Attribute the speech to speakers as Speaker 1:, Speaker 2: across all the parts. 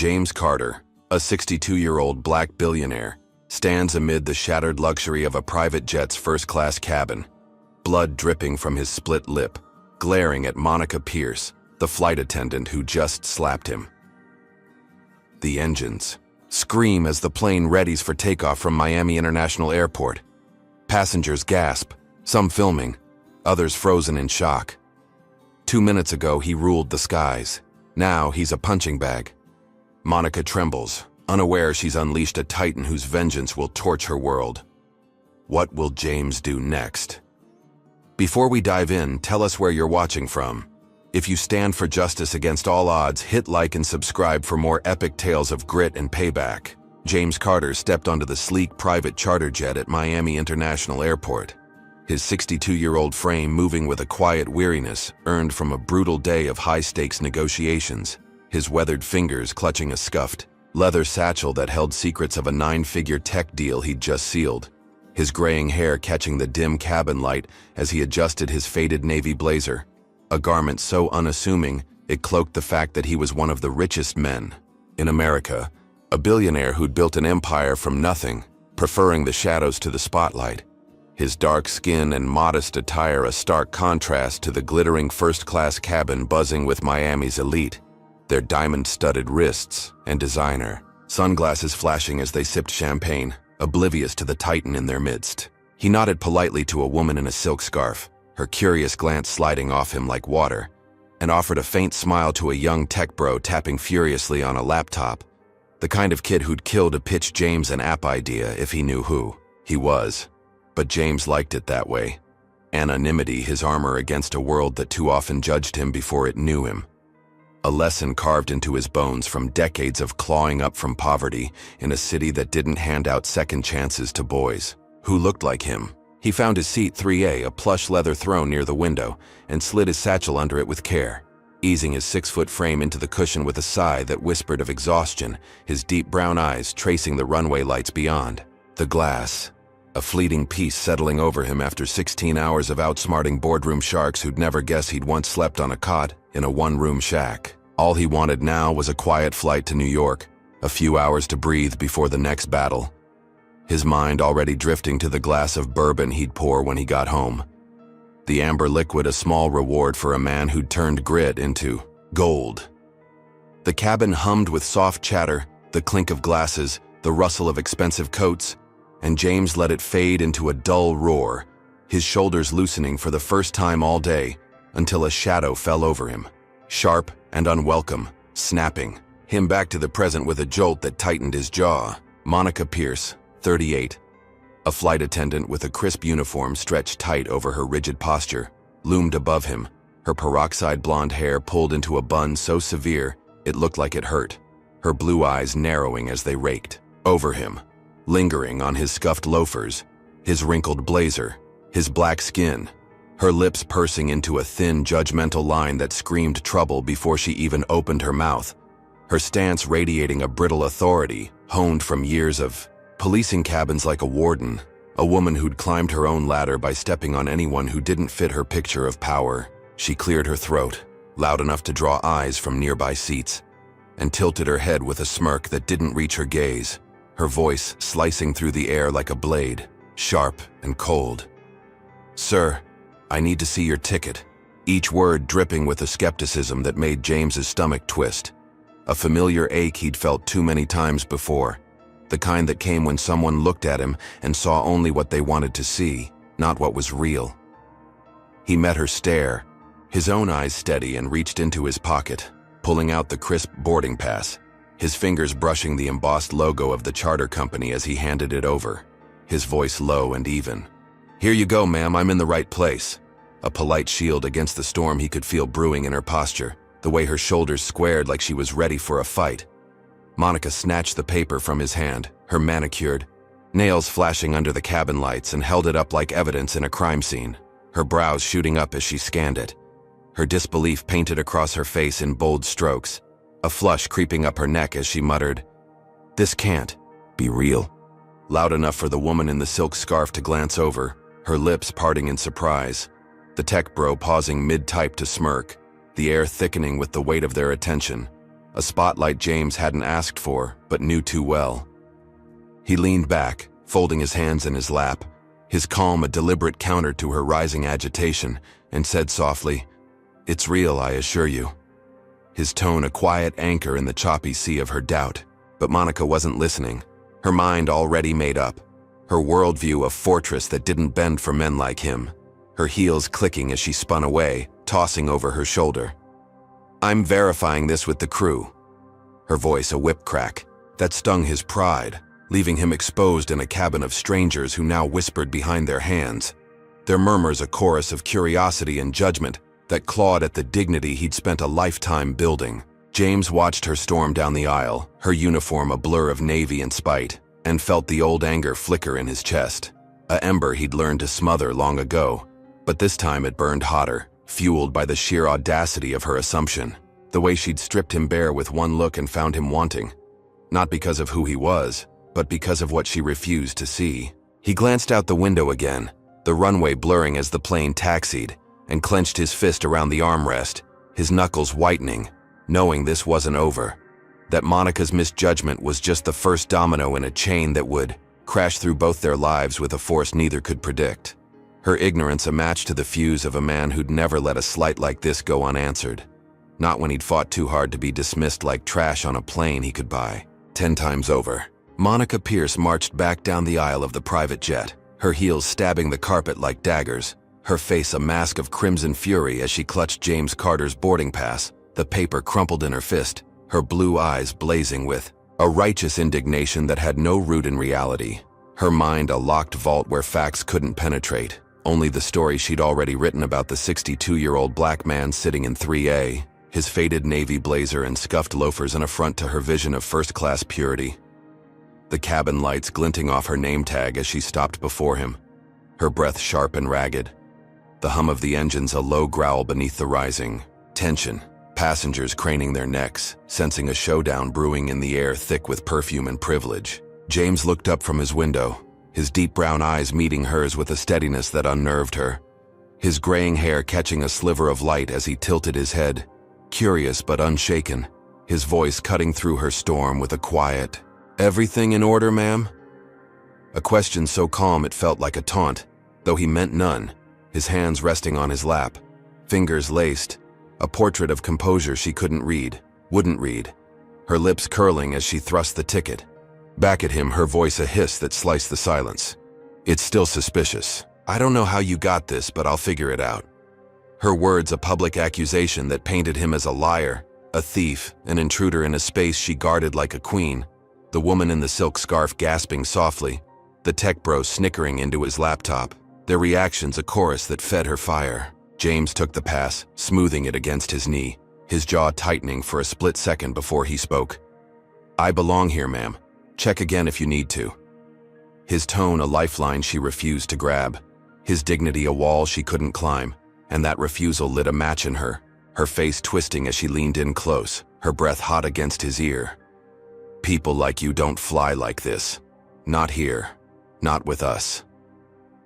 Speaker 1: James Carter, a 62-year-old black billionaire, stands amid the shattered luxury of a private jet's first-class cabin, blood dripping from his split lip, glaring at Monica Pierce, the flight attendant who just slapped him. The engines scream as the plane readies for takeoff from Miami International Airport. Passengers gasp, some filming, others frozen in shock. 2 minutes ago, he ruled the skies. Now he's a punching bag. Monica trembles, unaware she's unleashed a titan whose vengeance will torch her world. What will James do next? Before we dive in, tell us where you're watching from. If you stand for justice against all odds, hit like and subscribe for more epic tales of grit and payback. James Carter stepped onto the sleek private charter jet at Miami International Airport. His 62-year-old frame moving with a quiet weariness earned from a brutal day of high-stakes negotiations, his weathered fingers clutching a scuffed leather satchel that held secrets of a 9-figure tech deal he'd just sealed, his graying hair catching the dim cabin light as he adjusted his faded navy blazer, a garment so unassuming it cloaked the fact that he was one of the richest men in America, a billionaire who'd built an empire from nothing, preferring the shadows to the spotlight. His dark skin and modest attire a stark contrast to the glittering first-class cabin buzzing with Miami's elite, their diamond-studded wrists and designer sunglasses flashing as they sipped champagne, oblivious to the titan in their midst. He nodded politely to a woman in a silk scarf, her curious glance sliding off him like water, and offered a faint smile to a young tech bro tapping furiously on a laptop, the kind of kid who'd kill to pitch James an app idea if he knew who he was. But James liked it that way. Anonymity, his armor against a world that too often judged him before it knew him. A lesson carved into his bones from decades of clawing up from poverty in a city that didn't hand out second chances to boys who looked like him. He found his seat 3A, a plush leather throne near the window, and slid his satchel under it with care, easing his 6-foot frame into the cushion with a sigh that whispered of exhaustion, his deep brown eyes tracing the runway lights beyond. The glass, a fleeting peace settling over him after 16 hours of outsmarting boardroom sharks who'd never guess he'd once slept on a cot in a one-room shack. All he wanted now was a quiet flight to New York, a few hours to breathe before the next battle. His mind already drifting to the glass of bourbon he'd pour when he got home. The amber liquid a small reward for a man who'd turned grit into gold. The cabin hummed with soft chatter, the clink of glasses, the rustle of expensive coats, and James let it fade into a dull roar, his shoulders loosening for the first time all day, until a shadow fell over him, sharp and unwelcome, snapping him back to the present with a jolt that tightened his jaw. Monica Pierce, 38, a flight attendant with a crisp uniform stretched tight over her rigid posture, loomed above him, her peroxide blonde hair pulled into a bun so severe it looked like it hurt, her blue eyes narrowing as they raked over him, lingering on his scuffed loafers, his wrinkled blazer, his black skin, her lips pursing into a thin, judgmental line that screamed trouble before she even opened her mouth, her stance radiating a brittle authority honed from years of policing cabins like a warden, a woman who'd climbed her own ladder by stepping on anyone who didn't fit her picture of power. She cleared her throat, loud enough to draw eyes from nearby seats, and tilted her head with a smirk that didn't reach her gaze, her voice slicing through the air like a blade, sharp and cold. "Sir, I need to see your ticket," each word dripping with a skepticism that made James's stomach twist. A familiar ache he'd felt too many times before, the kind that came when someone looked at him and saw only what they wanted to see, not what was real. He met her stare, his own eyes steady, and reached into his pocket, pulling out the crisp boarding pass, his fingers brushing the embossed logo of the charter company as he handed it over, his voice low and even. "Here you go, ma'am, I'm in the right place." A polite shield against the storm he could feel brewing in her posture, the way her shoulders squared like she was ready for a fight. Monica snatched the paper from his hand, her manicured nails flashing under the cabin lights, and held it up like evidence in a crime scene, her brows shooting up as she scanned it, her disbelief painted across her face in bold strokes, a flush creeping up her neck as she muttered, "This can't be real." Loud enough for the woman in the silk scarf to glance over, her lips parting in surprise, the tech bro pausing mid-type to smirk, the air thickening with the weight of their attention. a spotlight James hadn't asked for, but knew too well. He leaned back, folding his hands in his lap, his calm a deliberate counter to her rising agitation, and said softly, "It's real, I assure you." His tone a quiet anchor in the choppy sea of her doubt. But Monica wasn't listening, her mind already made up, her worldview a fortress that didn't bend for men like him, her heels clicking as she spun away, tossing over her shoulder. "I'm verifying this with the crew." Her voice a whip crack that stung his pride, leaving him exposed in a cabin of strangers who now whispered behind their hands, their murmurs a chorus of curiosity and judgment that clawed at the dignity he'd spent a lifetime building. James watched her storm down the aisle, her uniform a blur of navy and spite, and felt the old anger flicker in his chest, a ember he'd learned to smother long ago. But this time it burned hotter, fueled by the sheer audacity of her assumption, the way she'd stripped him bare with one look and found him wanting. Not because of who he was, but because of what she refused to see. He glanced out the window again, the runway blurring as the plane taxied, and clenched his fist around the armrest, his knuckles whitening, knowing this wasn't over, that Monica's misjudgment was just the first domino in a chain that would crash through both their lives with a force neither could predict. Her ignorance a match to the fuse of a man who'd never let a slight like this go unanswered. Not when he'd fought too hard to be dismissed like trash on a plane he could buy 10 times over. Monica Pierce marched back down the aisle of the private jet, her heels stabbing the carpet like daggers, her face a mask of crimson fury as she clutched James Carter's boarding pass, the paper crumpled in her fist, her blue eyes blazing with a righteous indignation that had no root in reality. Her mind a locked vault where facts couldn't penetrate, only the story she'd already written about the 62-year-old black man sitting in 3A, his faded navy blazer and scuffed loafers an affront to her vision of first-class purity. The cabin lights glinting off her name tag as she stopped before him, her breath sharp and ragged, the hum of the engines a low growl beneath the rising tension. Passengers craning their necks, sensing a showdown brewing in the air thick with perfume and privilege. James looked up from his window, his deep brown eyes meeting hers with a steadiness that unnerved her, his graying hair catching a sliver of light as he tilted his head, curious but unshaken, his voice cutting through her storm with a quiet, "Everything in order, ma'am?" A question so calm it felt like a taunt, though he meant none, his hands resting on his lap, fingers laced, a portrait of composure she wouldn't read, her lips curling as she thrust the ticket. Back at him, her voice a hiss that sliced the silence. "It's still suspicious. I don't know how you got this, but I'll figure it out." Her words a public accusation that painted him as a liar, a thief, an intruder in a space she guarded like a queen, the woman in the silk scarf gasping softly, the tech bro snickering into his laptop, their reactions a chorus that fed her fire. James took the pass, smoothing it against his knee, his jaw tightening for a split second before he spoke. "I belong here, ma'am. Check again if you need to." His tone a lifeline she refused to grab, his dignity a wall she couldn't climb, and that refusal lit a match in her, her face twisting as she leaned in close, her breath hot against his ear. "People like you don't fly like this. Not here. Not with us."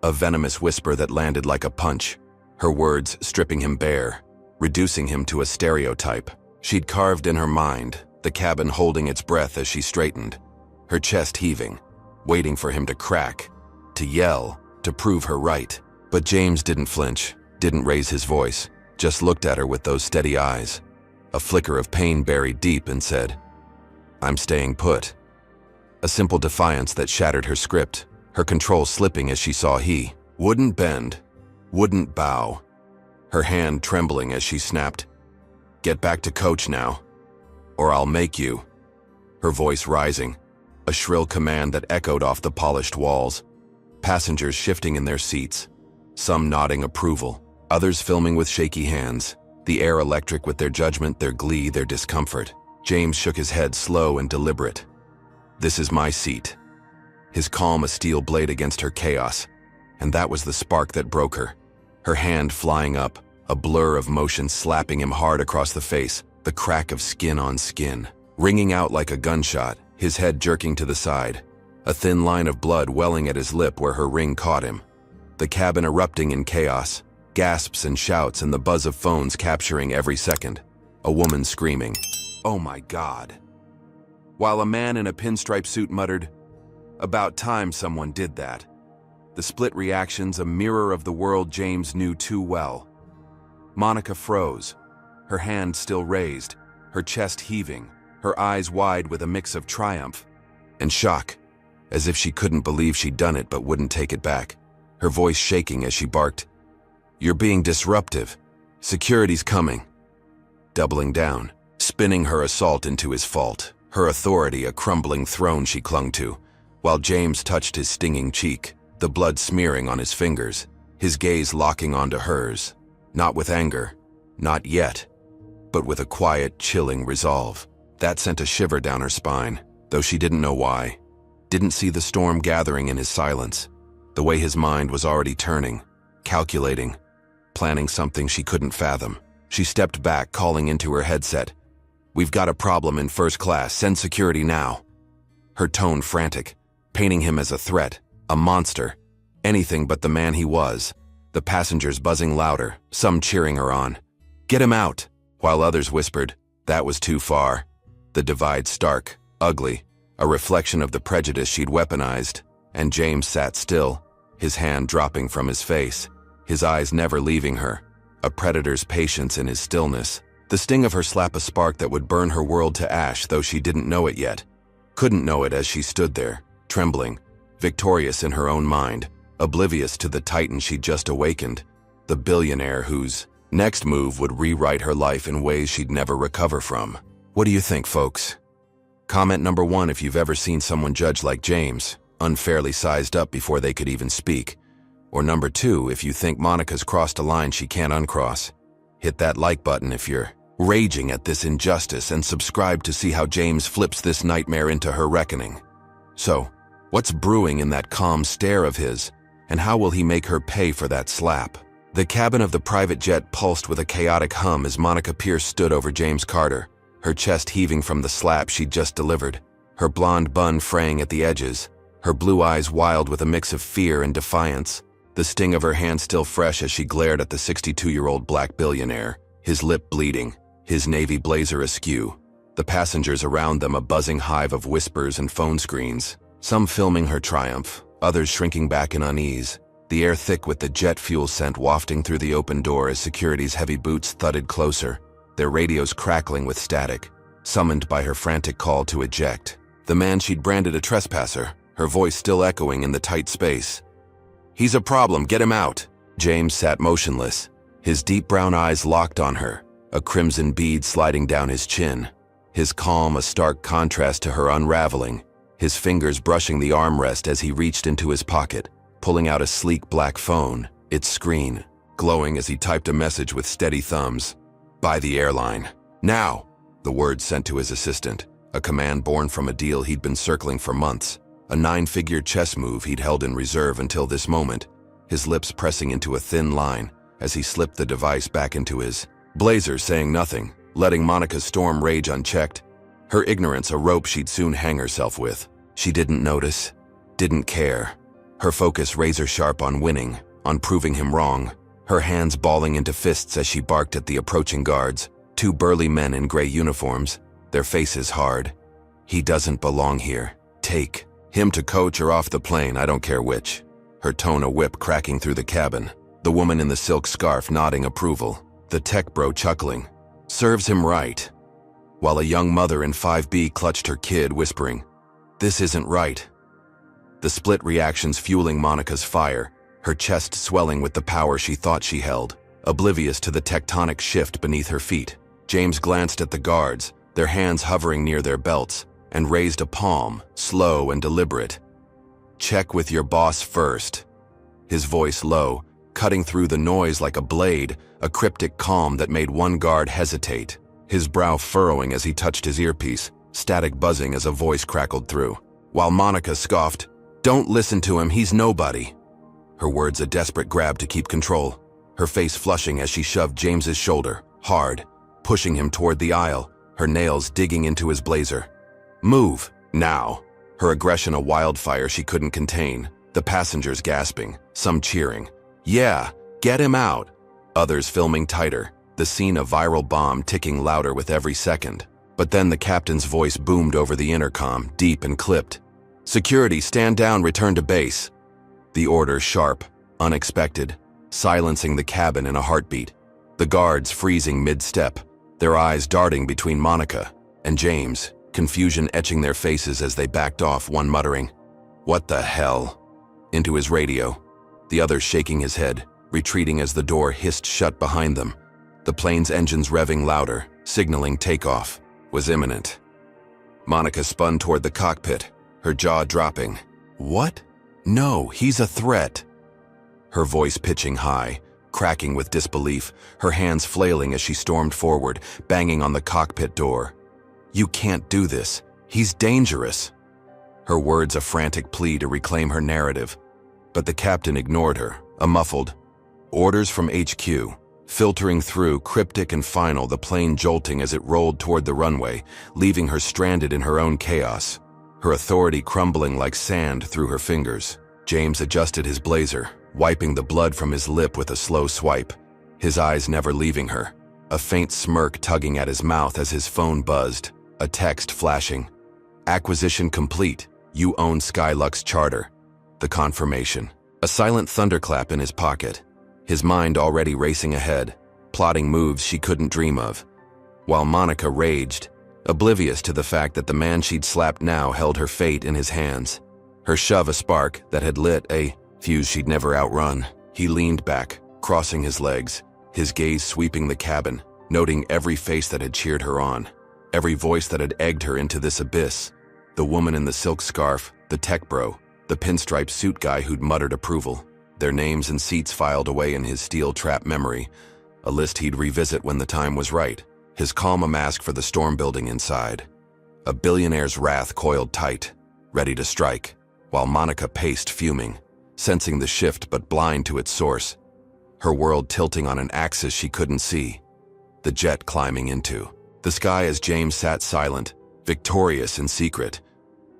Speaker 1: A venomous whisper that landed like a punch, her words stripping him bare, reducing him to a stereotype she'd carved in her mind, the cabin holding its breath as she straightened, her chest heaving, waiting for him to crack, to yell, to prove her right. But James didn't flinch, didn't raise his voice, just looked at her with those steady eyes, a flicker of pain buried deep, and said, "I'm staying put." A simple defiance that shattered her script, her control slipping as she saw he wouldn't bend, wouldn't bow, her hand trembling as she snapped, "Get back to coach now, or I'll make you." Her voice rising, a shrill command that echoed off the polished walls, passengers shifting in their seats, some nodding approval, others filming with shaky hands, the air electric with their judgment, their glee, their discomfort. James shook his head slow and deliberate. "This is my seat." His calm a steel blade against her chaos, and that was the spark that broke her. Her hand flying up, a blur of motion slapping him hard across the face, the crack of skin on skin, ringing out like a gunshot, his head jerking to the side, a thin line of blood welling at his lip where her ring caught him. The cabin erupting in chaos, gasps and shouts and the buzz of phones capturing every second. A woman screaming, Oh my God. While a man in a pinstripe suit muttered, "About time someone did that." The split reactions, a mirror of the world James knew too well. Monica froze, her hand still raised, her chest heaving, her eyes wide with a mix of triumph and shock, as if she couldn't believe she'd done it but wouldn't take it back. Her voice shaking as she barked, "You're being disruptive. Security's coming." Doubling down, spinning her assault into his fault, her authority a crumbling throne she clung to, while James touched his stinging cheek, the blood smearing on his fingers, his gaze locking onto hers, not with anger, not yet, but with a quiet, chilling resolve. That sent a shiver down her spine, though she didn't know why. Didn't see the storm gathering in his silence, the way his mind was already turning, calculating, planning something she couldn't fathom. She stepped back, calling into her headset, "We've got a problem in first class. Send security now." Her tone frantic, painting him as a threat, a monster, anything but the man he was. The passengers buzzing louder, some cheering her on. "Get him out," while others whispered, "That was too far." The divide stark, ugly, a reflection of the prejudice she'd weaponized, and James sat still, his hand dropping from his face, his eyes never leaving her, a predator's patience in his stillness. The sting of her slap a spark that would burn her world to ash, though she didn't know it yet. Couldn't know it as she stood there, trembling, victorious in her own mind, oblivious to the titan she'd just awakened, the billionaire whose next move would rewrite her life in ways she'd never recover from. What do you think, folks? Comment number 1 if you've ever seen someone judge like James, unfairly sized up before they could even speak. Or number 2 if you think Monica's crossed a line she can't uncross. Hit that like button if you're raging at this injustice, and subscribe to see how James flips this nightmare into her reckoning. So, what's brewing in that calm stare of his, and how will he make her pay for that slap? The cabin of the private jet pulsed with a chaotic hum as Monica Pierce stood over James Carter, her chest heaving from the slap she'd just delivered, her blonde bun fraying at the edges, her blue eyes wild with a mix of fear and defiance, the sting of her hand still fresh as she glared at the 62-year-old black billionaire, his lip bleeding, his navy blazer askew, the passengers around them a buzzing hive of whispers and phone screens, some filming her triumph, others shrinking back in unease, the air thick with the jet fuel scent wafting through the open door as security's heavy boots thudded closer, their radios crackling with static, summoned by her frantic call to eject. The man she'd branded a trespasser, her voice still echoing in the tight space. "He's a problem, get him out." James sat motionless, his deep brown eyes locked on her, a crimson bead sliding down his chin, his calm a stark contrast to her unraveling, his fingers brushing the armrest as he reached into his pocket, pulling out a sleek black phone, its screen glowing as he typed a message with steady thumbs. "Buy the airline. Now!" The words sent to his assistant, a command born from a deal he'd been circling for months, a 9-figure chess move he'd held in reserve until this moment, his lips pressing into a thin line as he slipped the device back into his blazer, saying nothing, letting Monica's storm rage unchecked, her ignorance a rope she'd soon hang herself with. She didn't notice, didn't care, her focus razor-sharp on winning, on proving him wrong, her hands balling into fists as she barked at the approaching guards, 2 burly men in gray uniforms, their faces hard. "He doesn't belong here. Take him to coach or off the plane, I don't care which." Her tone a whip cracking through the cabin, the woman in the silk scarf nodding approval, the tech bro chuckling, "Serves him right," while a young mother in 5B clutched her kid, whispering, "This isn't right." The split reactions fueling Monica's fire, her chest swelling with the power she thought she held, oblivious to the tectonic shift beneath her feet. James glanced at the guards, their hands hovering near their belts, and raised a palm, slow and deliberate. "Check with your boss first." His voice low, cutting through the noise like a blade, a cryptic calm that made one guard hesitate, his brow furrowing as he touched his earpiece, static buzzing as a voice crackled through. While Monica scoffed, "Don't listen to him, he's nobody." Her words a desperate grab to keep control, her face flushing as she shoved James's shoulder, hard, pushing him toward the aisle, her nails digging into his blazer. "Move, now." Her aggression a wildfire she couldn't contain, the passengers gasping, some cheering. "Yeah, get him out." Others filming tighter, the scene a viral bomb ticking louder with every second. But then the captain's voice boomed over the intercom, deep and clipped. "Security, stand down, return to base." The order sharp, unexpected, silencing the cabin in a heartbeat. The guards freezing mid-step, their eyes darting between Monica and James, confusion etching their faces as they backed off, one muttering, "What the hell?" into his radio, the other shaking his head, retreating as the door hissed shut behind them. The plane's engines revving louder, signaling takeoff was imminent. Monica spun toward the cockpit, her jaw dropping. "What? No, he's a threat." Her voice pitching high, cracking with disbelief, her hands flailing as she stormed forward, banging on the cockpit door. "You can't do this. He's dangerous." Her words a frantic plea to reclaim her narrative. But the captain ignored her, a muffled, "Orders from HQ," filtering through, cryptic and final, the plane jolting as it rolled toward the runway, leaving her stranded in her own chaos, her authority crumbling like sand through her fingers. James adjusted his blazer, wiping the blood from his lip with a slow swipe, his eyes never leaving her, a faint smirk tugging at his mouth as his phone buzzed, a text flashing. "Acquisition complete. You own Skylux Charter." The confirmation. A silent thunderclap in his pocket, his mind already racing ahead, plotting moves she couldn't dream of. While Monica raged, oblivious to the fact that the man she'd slapped now held her fate in his hands. Her shove a spark that had lit a fuse she'd never outrun. He leaned back, crossing his legs, his gaze sweeping the cabin, noting every face that had cheered her on, every voice that had egged her into this abyss. The woman in the silk scarf, the tech bro, the pinstripe suit guy who'd muttered approval, their names and seats filed away in his steel trap memory, a list he'd revisit when the time was right, his calm a mask for the storm building inside. A billionaire's wrath coiled tight, ready to strike, while Monica paced fuming, sensing the shift but blind to its source, her world tilting on an axis she couldn't see, the jet climbing into the sky as James sat silent, victorious in secret.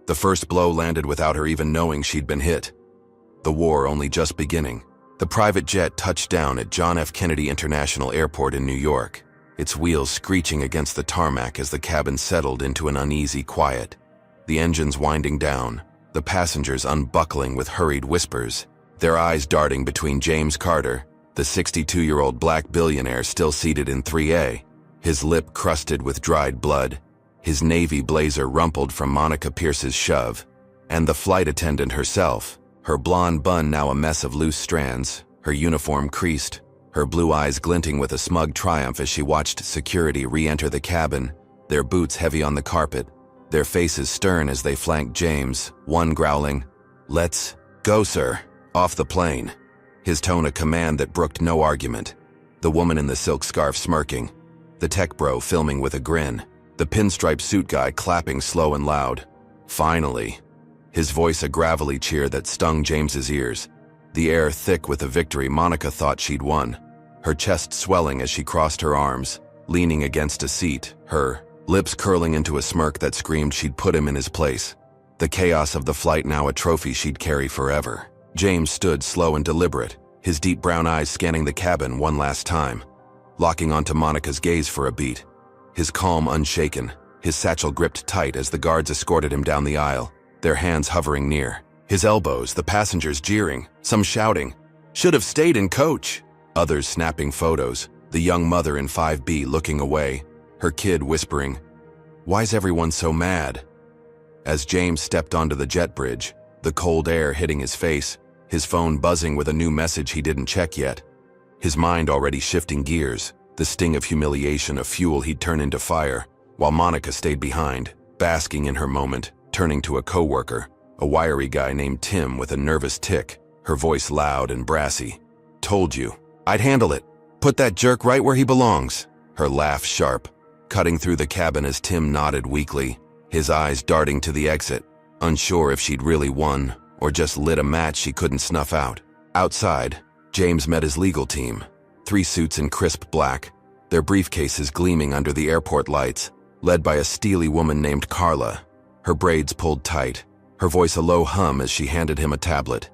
Speaker 1: The first blow landed without her even knowing she'd been hit. The war only just beginning. The private jet touched down at John F. Kennedy International Airport in New York, its wheels screeching against the tarmac as the cabin settled into an uneasy quiet. The engines winding down, the passengers unbuckling with hurried whispers, their eyes darting between James Carter, the 62-year-old black billionaire still seated in 3A, his lip crusted with dried blood, his navy blazer rumpled from Monica Pierce's shove, and the flight attendant herself, her blonde bun now a mess of loose strands, her uniform creased, her blue eyes glinting with a smug triumph as she watched security re-enter the cabin, their boots heavy on the carpet, their faces stern as they flanked James, one growling, "Let's go, sir," off the plane, his tone a command that brooked no argument, the woman in the silk scarf smirking, the tech bro filming with a grin, the pinstripe suit guy clapping slow and loud. Finally. His voice a gravelly cheer that stung James's ears, the air thick with a victory Monica thought she'd won, her chest swelling as she crossed her arms, leaning against a seat, her lips curling into a smirk that screamed she'd put him in his place. The chaos of the flight now a trophy she'd carry forever. James stood slow and deliberate, his deep brown eyes scanning the cabin one last time, locking onto Monica's gaze for a beat, his calm unshaken, his satchel gripped tight as the guards escorted him down the aisle, their hands hovering near, his elbows, the passengers jeering, some shouting, "Should have stayed in coach," others snapping photos, the young mother in 5B looking away, her kid whispering, "Why's everyone so mad?" As James stepped onto the jet bridge, the cold air hitting his face, his phone buzzing with a new message he didn't check yet, his mind already shifting gears, the sting of humiliation a fuel he'd turn into fire, while Monica stayed behind, basking in her moment, turning to a coworker, a wiry guy named Tim with a nervous tick, her voice loud and brassy. "Told you. I'd handle it. Put that jerk right where he belongs." Her laugh sharp, cutting through the cabin as Tim nodded weakly, his eyes darting to the exit, unsure if she'd really won or just lit a match she couldn't snuff out. Outside, James met his legal team, 3 suits in crisp black, their briefcases gleaming under the airport lights, led by a steely woman named Carla, her braids pulled tight, her voice a low hum as she handed him a tablet.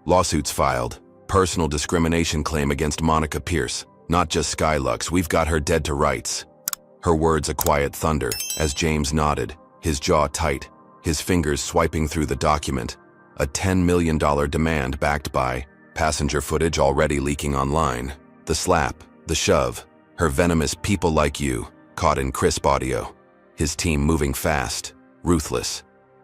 Speaker 1: Lawsuits filed, personal discrimination claim against Monica Pierce, not just Skylux, we've got her dead to rights. her words a quiet thunder as James nodded, his jaw tight, his fingers swiping through the document. A $10 million demand backed by passenger footage already leaking online. The slap, the shove, her venomous "people like you" caught in crisp audio. His team moving fast, ruthless,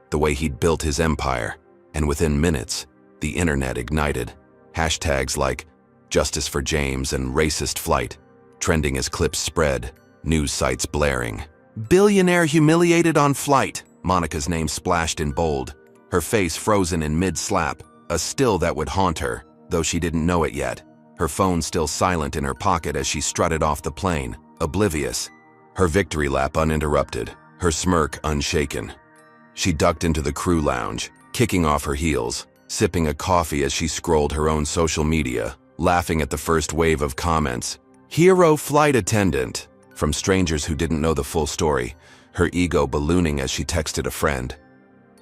Speaker 1: the way he'd built his empire. And within minutes, the internet ignited. Hashtags like "Justice for James" and "Racist Flight" trending as clips spread, news sites blaring. "Billionaire humiliated on flight." Monica's name splashed in bold, her face frozen in mid-slap, a still that would haunt her, though she didn't know it yet. Her phone still silent in her pocket as she strutted off the plane, oblivious. Her victory lap uninterrupted, her smirk unshaken. She ducked into the crew lounge, kicking off her heels, sipping a coffee as she scrolled her own social media, laughing at the first wave of comments. "Hero flight attendant," from strangers who didn't know the full story, her ego ballooning as she texted a friend.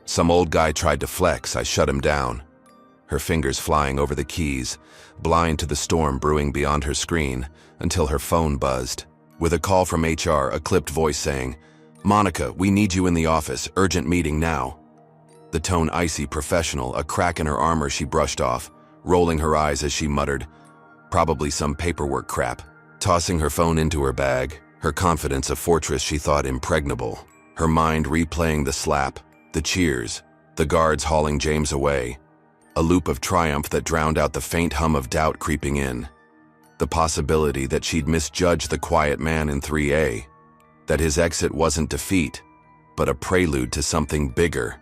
Speaker 1: "Some old guy tried to flex, I shut him down." Her fingers flying over the keys, blind to the storm brewing beyond her screen, until her phone buzzed. With a call from HR, a clipped voice saying, "Monica, we need you in the office, urgent meeting now." The tone icy professional, a crack in her armor she brushed off, rolling her eyes as she muttered, "Probably some paperwork crap." Tossing her phone into her bag, her confidence a fortress she thought impregnable, her mind replaying the slap, the cheers, the guards hauling James away, a loop of triumph that drowned out the faint hum of doubt creeping in. The possibility that she'd misjudged the quiet man in 3A, that his exit wasn't defeat, but a prelude to something bigger,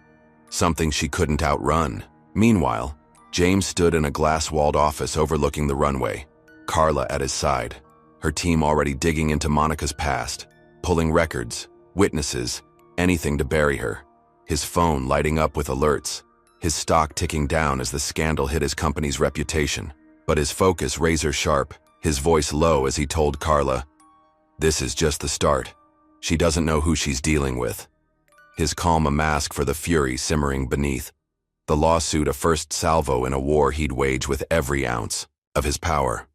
Speaker 1: something she couldn't outrun. Meanwhile, James stood in a glass-walled office overlooking the runway, Carla at his side, her team already digging into Monica's past, pulling records, witnesses, anything to bury her. His phone lighting up with alerts, his stock ticking down as the scandal hit his company's reputation, but his focus razor-sharp, his voice low as he told Carla, "This is just the start. She doesn't know who she's dealing with." His calm a mask for the fury simmering beneath, the lawsuit a first salvo in a war he'd wage with every ounce of his power.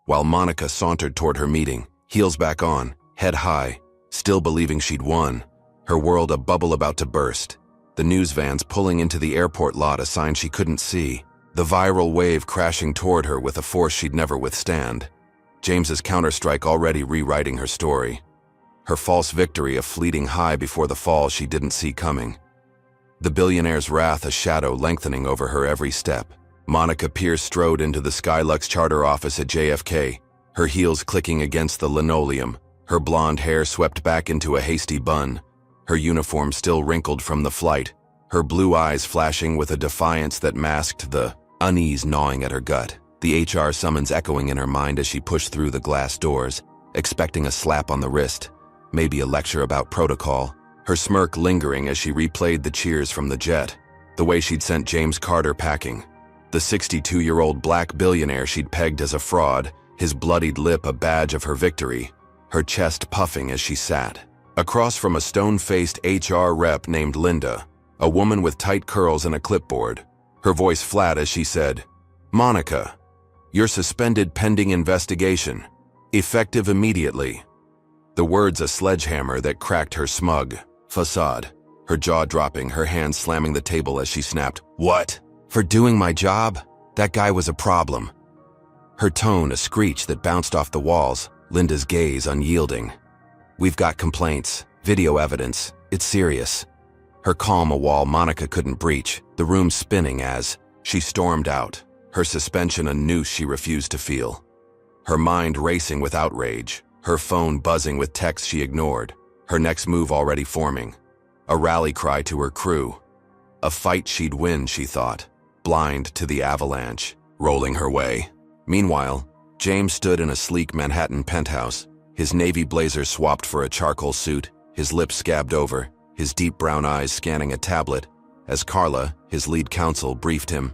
Speaker 1: While Monica sauntered toward her meeting, heels back on, head high, still believing she'd won, her world a bubble about to burst. The news vans pulling into the airport lot a sign she couldn't see, the viral wave crashing toward her with a force she'd never withstand. James's counterstrike already rewriting her story. Her false victory a fleeting high before the fall she didn't see coming. The billionaire's wrath a shadow lengthening over her every step. Monica Pierce strode into the Skylux charter office at JFK, her heels clicking against the linoleum, her blonde hair swept back into a hasty bun, her uniform still wrinkled from the flight, her blue eyes flashing with a defiance that masked the unease gnawing at her gut, the HR summons echoing in her mind as she pushed through the glass doors, expecting a slap on the wrist, maybe a lecture about protocol, her smirk lingering as she replayed the cheers from the jet, the way she'd sent James Carter packing. The 62-year-old black billionaire she'd pegged as a fraud, his bloodied lip a badge of her victory, her chest puffing as she sat. Across from a stone-faced HR rep named Linda, a woman with tight curls and a clipboard, her voice flat as she said, "Monica, you're suspended pending investigation. Effective immediately." The words a sledgehammer that cracked her smug facade, her jaw dropping, her hands slamming the table as she snapped, "What? For doing my job? That guy was a problem." Her tone a screech that bounced off the walls, Linda's gaze unyielding. "We've got complaints, video evidence, it's serious." Her calm a wall Monica couldn't breach, the room spinning as she stormed out, her suspension a noose she refused to feel. Her mind racing with outrage, her phone buzzing with texts she ignored, her next move already forming. A rally cry to her crew. A fight she'd win, she thought, blind to the avalanche, rolling her way. Meanwhile, James stood in a sleek Manhattan penthouse, his navy blazer swapped for a charcoal suit, his lips scabbed over, his deep brown eyes scanning a tablet, as Carla, his lead counsel, briefed him.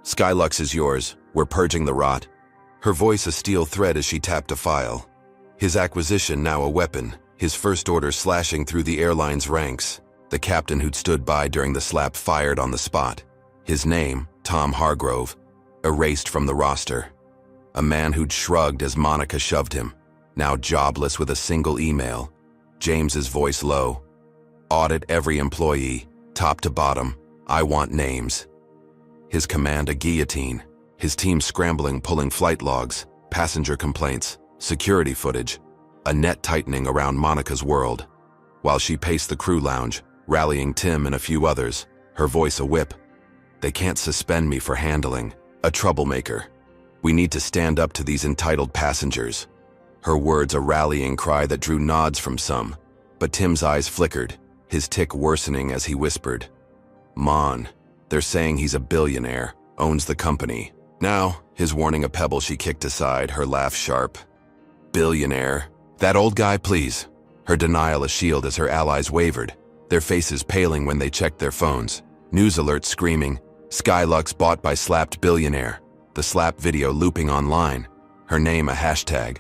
Speaker 1: "Skylux is yours, we're purging the rot." Her voice a steel thread as she tapped a file. His acquisition now a weapon, his first order slashing through the airline's ranks. The captain who'd stood by during the slap fired on the spot. His name, Tom Hargrove, erased from the roster. A man who'd shrugged as Monica shoved him. now jobless with a single email. James's voice low. Audit every employee, top to bottom. I want names. His command a guillotine. His team scrambling, pulling flight logs, passenger complaints, security footage, a net tightening around Monica's world. While she paced the crew lounge, rallying Tim and a few others, her voice a whip. They can't suspend me for handling a troublemaker. We need to stand up to these entitled passengers. Her words a rallying cry that drew nods from some, but Tim's eyes flickered, his tic worsening as he whispered, "Mon, they're saying he's a billionaire, owns the company." Now, his warning a pebble she kicked aside, her laugh sharp. "Billionaire? That old guy, please." Her denial a shield as her allies wavered, their faces paling when they checked their phones. News alerts screaming, Skylux bought by slapped billionaire. The slap video looping online, her name a hashtag.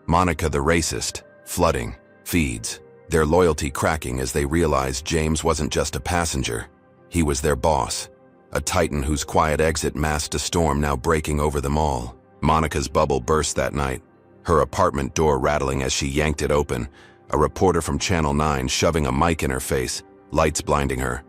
Speaker 1: Monica the racist, flooding, feeds, their loyalty cracking as they realized James wasn't just a passenger. He was their boss, a titan whose quiet exit masked a storm now breaking over them all. Monica's bubble burst that night, her apartment door rattling as she yanked it open, a reporter from Channel 9 shoving a mic in her face, lights blinding her.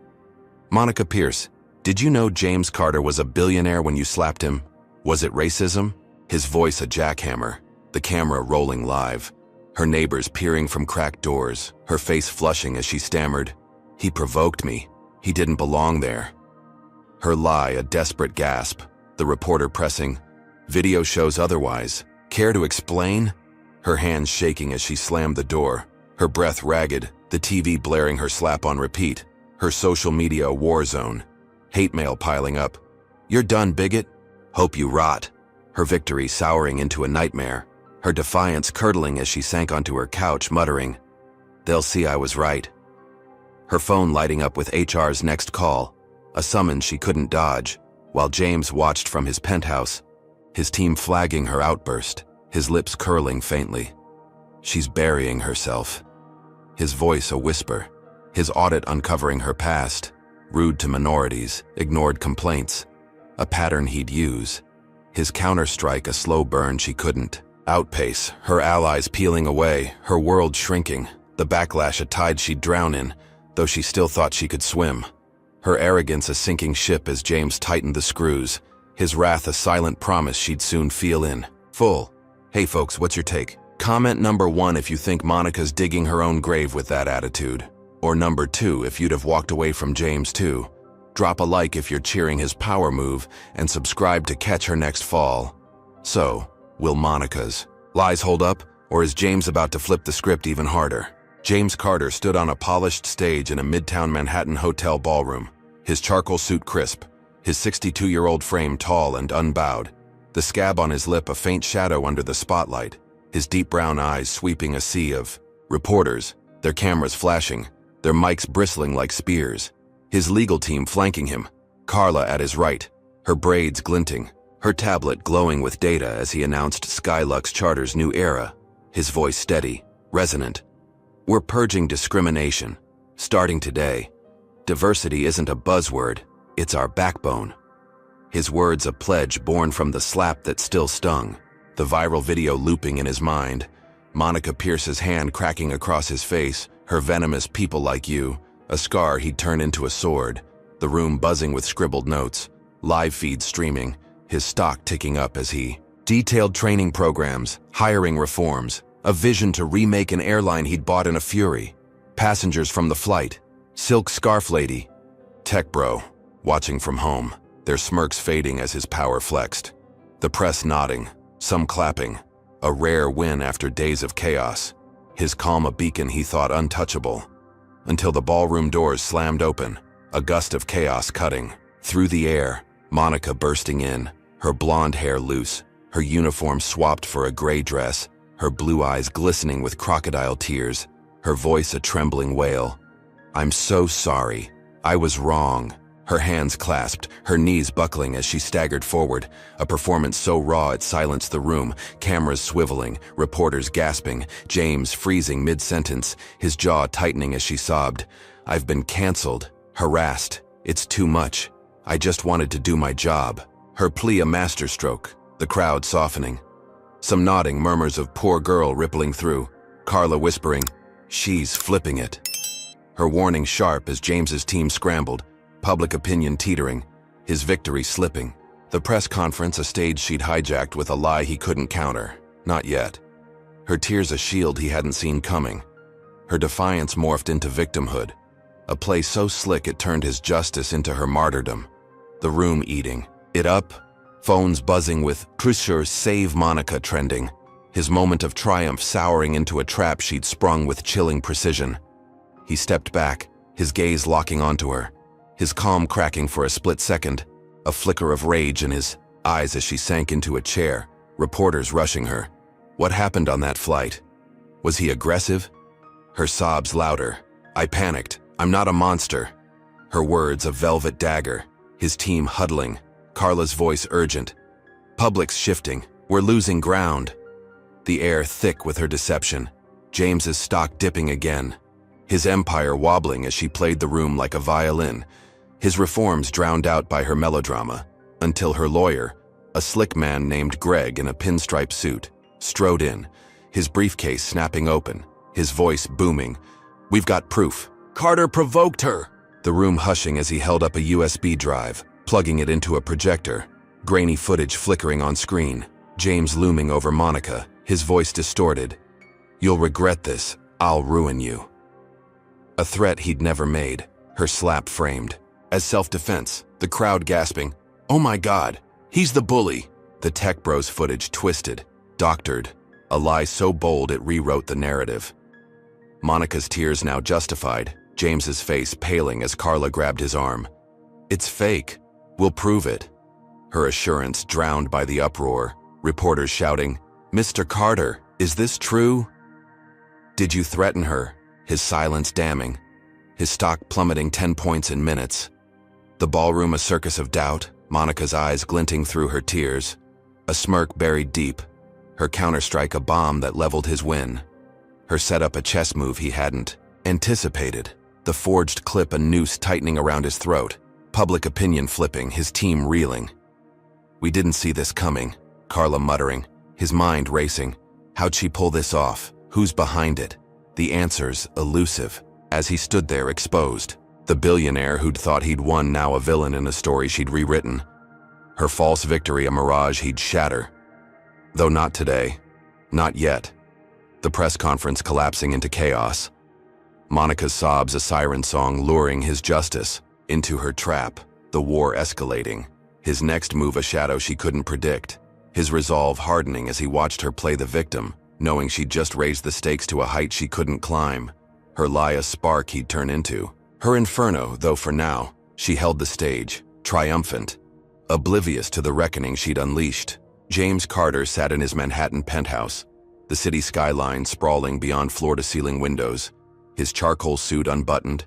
Speaker 1: "Monica Pierce, did you know James Carter was a billionaire when you slapped him? Was it racism?" His voice a jackhammer, the camera rolling live. Her neighbors peering from cracked doors, her face flushing as she stammered, "He provoked me. He didn't belong there." Her lie a desperate gasp, the reporter pressing, "Video shows otherwise. Care to explain?" Her hands shaking as she slammed the door, her breath ragged, the TV blaring her slap on repeat, her social media a war zone, hate mail piling up. "You're done, bigot. Hope you rot." Her victory souring into a nightmare, her defiance curdling as she sank onto her couch, muttering, "They'll see I was right." Her phone lighting up with HR's next call, a summons she couldn't dodge, while James watched from his penthouse, his team flagging her outburst, his lips curling faintly. She's burying herself. His voice a whisper, his audit uncovering her past, rude to minorities, ignored complaints, a pattern he'd use. His counterstrike a slow burn she couldn't outpace, her allies peeling away, her world shrinking, the backlash a tide she'd drown in, though she still thought she could swim. Her arrogance a sinking ship as James tightened the screws, his wrath a silent promise she'd soon feel in full. Hey folks, what's your take? Comment number 1 if you think Monica's digging her own grave with that attitude. Or number 2 if you'd have walked away from James too. Drop a like if you're cheering his power move, and subscribe to catch her next fall. So, will Monica's lies hold up, or is James about to flip the script even harder? James Carter stood on a polished stage in a midtown Manhattan hotel ballroom, his charcoal suit crisp, his 62-year-old frame tall and unbowed, the scab on his lip a faint shadow under the spotlight, his deep brown eyes sweeping a sea of reporters, their cameras flashing, their mics bristling like spears, his legal team flanking him, Carla at his right, her braids glinting, her tablet glowing with data as he announced Skylux Charter's new era, his voice steady, resonant. "We're purging discrimination, starting today. Diversity isn't a buzzword, it's our backbone." His words a pledge born from the slap that still stung, the viral video looping in his mind, Monica Pierce's hand cracking across his face, her venomous "people like you," a scar he'd turn into a sword, the room buzzing with scribbled notes, live feeds streaming, his stock ticking up as he detailed training programs, hiring reforms, a vision to remake an airline he'd bought in a fury, passengers from the flight, silk scarf lady, tech bro, watching from home, their smirks fading as his power flexed, the press nodding, some clapping, a rare win after days of chaos, his calm a beacon he thought untouchable, until the ballroom doors slammed open, a gust of chaos cutting through the air, Monica bursting in, her blonde hair loose, her uniform swapped for a gray dress, her blue eyes glistening with crocodile tears, her voice a trembling wail. "I'm so sorry. I was wrong." Her hands clasped, her knees buckling as she staggered forward, a performance so raw it silenced the room, cameras swiveling, reporters gasping, James freezing mid-sentence, his jaw tightening as she sobbed. "I've been canceled, harassed. It's too much. I just wanted to do my job." Her plea a masterstroke, the crowd softening. Some nodding murmurs of poor girl rippling through. Carla whispering, she's flipping it. Her warning sharp as James's team scrambled, public opinion teetering, his victory slipping. The press conference a stage she'd hijacked with a lie he couldn't counter. Not yet. Her tears a shield he hadn't seen coming. Her defiance morphed into victimhood. A play so slick it turned his justice into her martyrdom. The room eating it up, phones buzzing with "Pressure save Monica" trending. His moment of triumph souring into a trap she'd sprung with chilling precision. He stepped back, his gaze locking onto her, his calm cracking for a split second, a flicker of rage in his eyes as she sank into a chair, reporters rushing her. What happened on that flight? Was he aggressive? Her sobs louder. I panicked. I'm not a monster. Her words a velvet dagger, his team huddling, Carla's voice urgent. Public's shifting. We're losing ground. The air thick with her deception. James's stock dipping again. His empire wobbling as she played the room like a violin. His reforms drowned out by her melodrama. Until her lawyer, a slick man named Greg in a pinstripe suit, strode in, his briefcase snapping open, his voice booming. We've got proof. Carter provoked her. The room hushing as he held up a USB drive, plugging it into a projector. Grainy footage flickering on screen. James looming over Monica, his voice distorted. You'll regret this. I'll ruin you. A threat he'd never made, her slap framed. As self-defense, the crowd gasping, oh my God, he's the bully. The tech bros footage twisted, doctored, a lie so bold it rewrote the narrative. Monica's tears now justified, James's face paling as Carla grabbed his arm. It's fake. We'll prove it. Her assurance drowned by the uproar, reporters shouting, Mr. Carter, is this true? Did you threaten her? His silence damning, his stock plummeting 10 points in minutes. The ballroom a circus of doubt, Monica's eyes glinting through her tears, a smirk buried deep, her counterstrike a bomb that leveled his win, her setup a chess move he hadn't anticipated, the forged clip a noose tightening around his throat, public opinion flipping, his team reeling. We didn't see this coming, Carla muttering, his mind racing. How'd she pull this off? Who's behind it? The answers elusive, as he stood there exposed. The billionaire who'd thought he'd won now a villain in a story she'd rewritten. Her false victory a mirage he'd shatter. Though not today. Not yet. The press conference collapsing into chaos. Monica's sobs a siren song luring his justice into her trap, the war escalating. His next move a shadow she couldn't predict. His resolve hardening as he watched her play the victim, knowing she'd just raised the stakes to a height she couldn't climb. Her lie a spark he'd turn into. Her inferno, though for now, she held the stage, triumphant, oblivious to the reckoning she'd unleashed. James Carter sat in his Manhattan penthouse, the city skyline sprawling beyond floor-to-ceiling windows, his charcoal suit unbuttoned,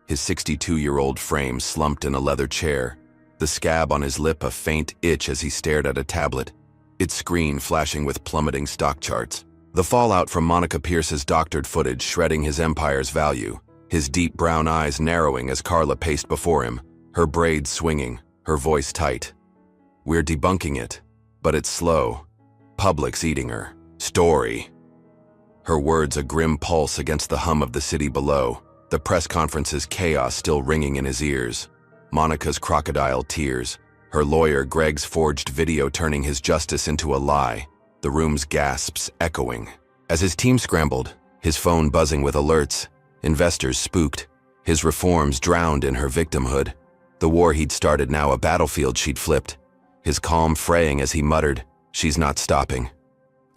Speaker 1: his 62-year-old frame slumped in a leather chair, the scab on his lip a faint itch as he stared at a tablet, its screen flashing with plummeting stock charts. The fallout from Monica Pierce's doctored footage shredding his empire's value, his deep brown eyes narrowing as Carla paced before him, her braids swinging, her voice tight. We're debunking it, but it's slow. Public's eating her. Story. Her words a grim pulse against the hum of the city below, the press conference's chaos still ringing in his ears. Monica's crocodile tears, her lawyer Greg's forged video turning his justice into a lie. The room's gasps echoing. As his team scrambled, his phone buzzing with alerts, investors spooked, his reforms drowned in her victimhood. The war he'd started now a battlefield she'd flipped, his calm fraying as he muttered, she's not stopping.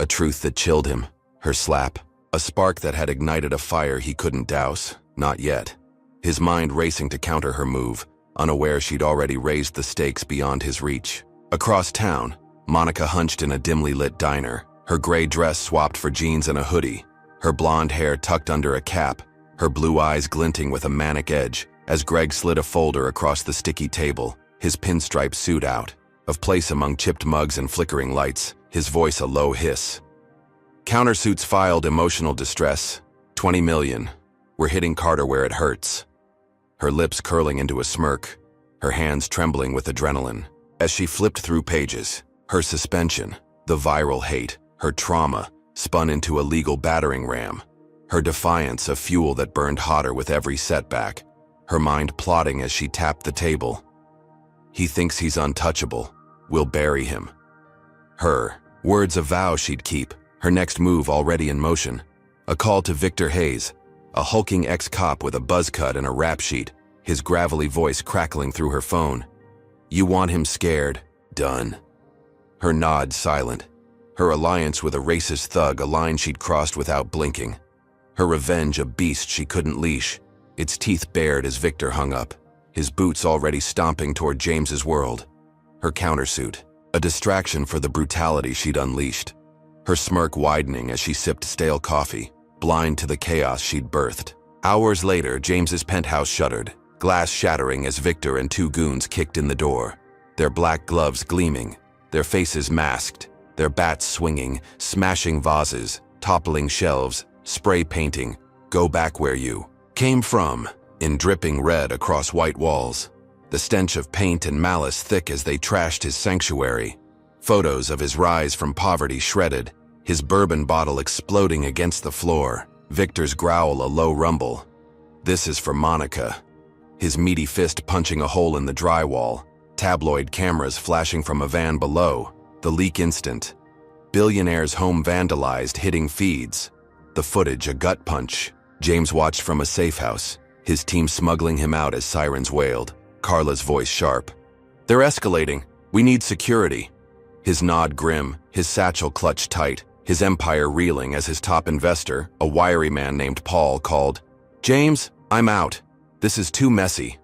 Speaker 1: A truth that chilled him, her slap, a spark that had ignited a fire he couldn't douse, not yet. His mind racing to counter her move, unaware she'd already raised the stakes beyond his reach. Across town, Monica hunched in a dimly lit diner, her gray dress swapped for jeans and a hoodie, her blonde hair tucked under a cap, her blue eyes glinting with a manic edge, as Greg slid a folder across the sticky table, his pinstripe suit out, of place among chipped mugs and flickering lights, his voice a low hiss. Countersuits filed emotional distress, 20 million. We're hitting Carter where it hurts. Her lips curling into a smirk, her hands trembling with adrenaline. As she flipped through pages, her suspension, the viral hate, Her trauma spun into a legal battering ram. Her defiance a fuel that burned hotter with every setback. Her mind plotting as she tapped the table. He thinks he's untouchable. We'll bury him. Her words a vow she'd keep. Her next move already in motion. A call to Victor Hayes, a hulking ex-cop with a buzz cut and a rap sheet, his gravelly voice crackling through her phone. You want him scared? Done. Her nod silent. Her alliance with a racist thug, a line she'd crossed without blinking. Her revenge a beast she couldn't leash, its teeth bared as Victor hung up, his boots already stomping toward James's world. Her countersuit, a distraction for the brutality she'd unleashed. Her smirk widening as she sipped stale coffee, blind to the chaos she'd birthed. Hours later, James's penthouse shuttered, glass shattering as Victor and two goons kicked in the door, their black gloves gleaming, their faces masked, their bats swinging, smashing vases, toppling shelves, spray painting, go back where you came from, in dripping red across white walls. The stench of paint and malice thick as they trashed his sanctuary. Photos of his rise from poverty shredded, his bourbon bottle exploding against the floor, Victor's growl a low rumble. This is for Monica. His meaty fist punching a hole in the drywall, tabloid cameras flashing from a van below, the leak instant. Billionaire's home vandalized, hitting feeds. The footage a gut punch. James watched from a safe house, his team smuggling him out as sirens wailed, Carla's voice sharp. They're escalating. We need security. His nod grim, his satchel clutched tight, his empire reeling as his top investor, a wiry man named Paul, called, James, I'm out. This is too messy.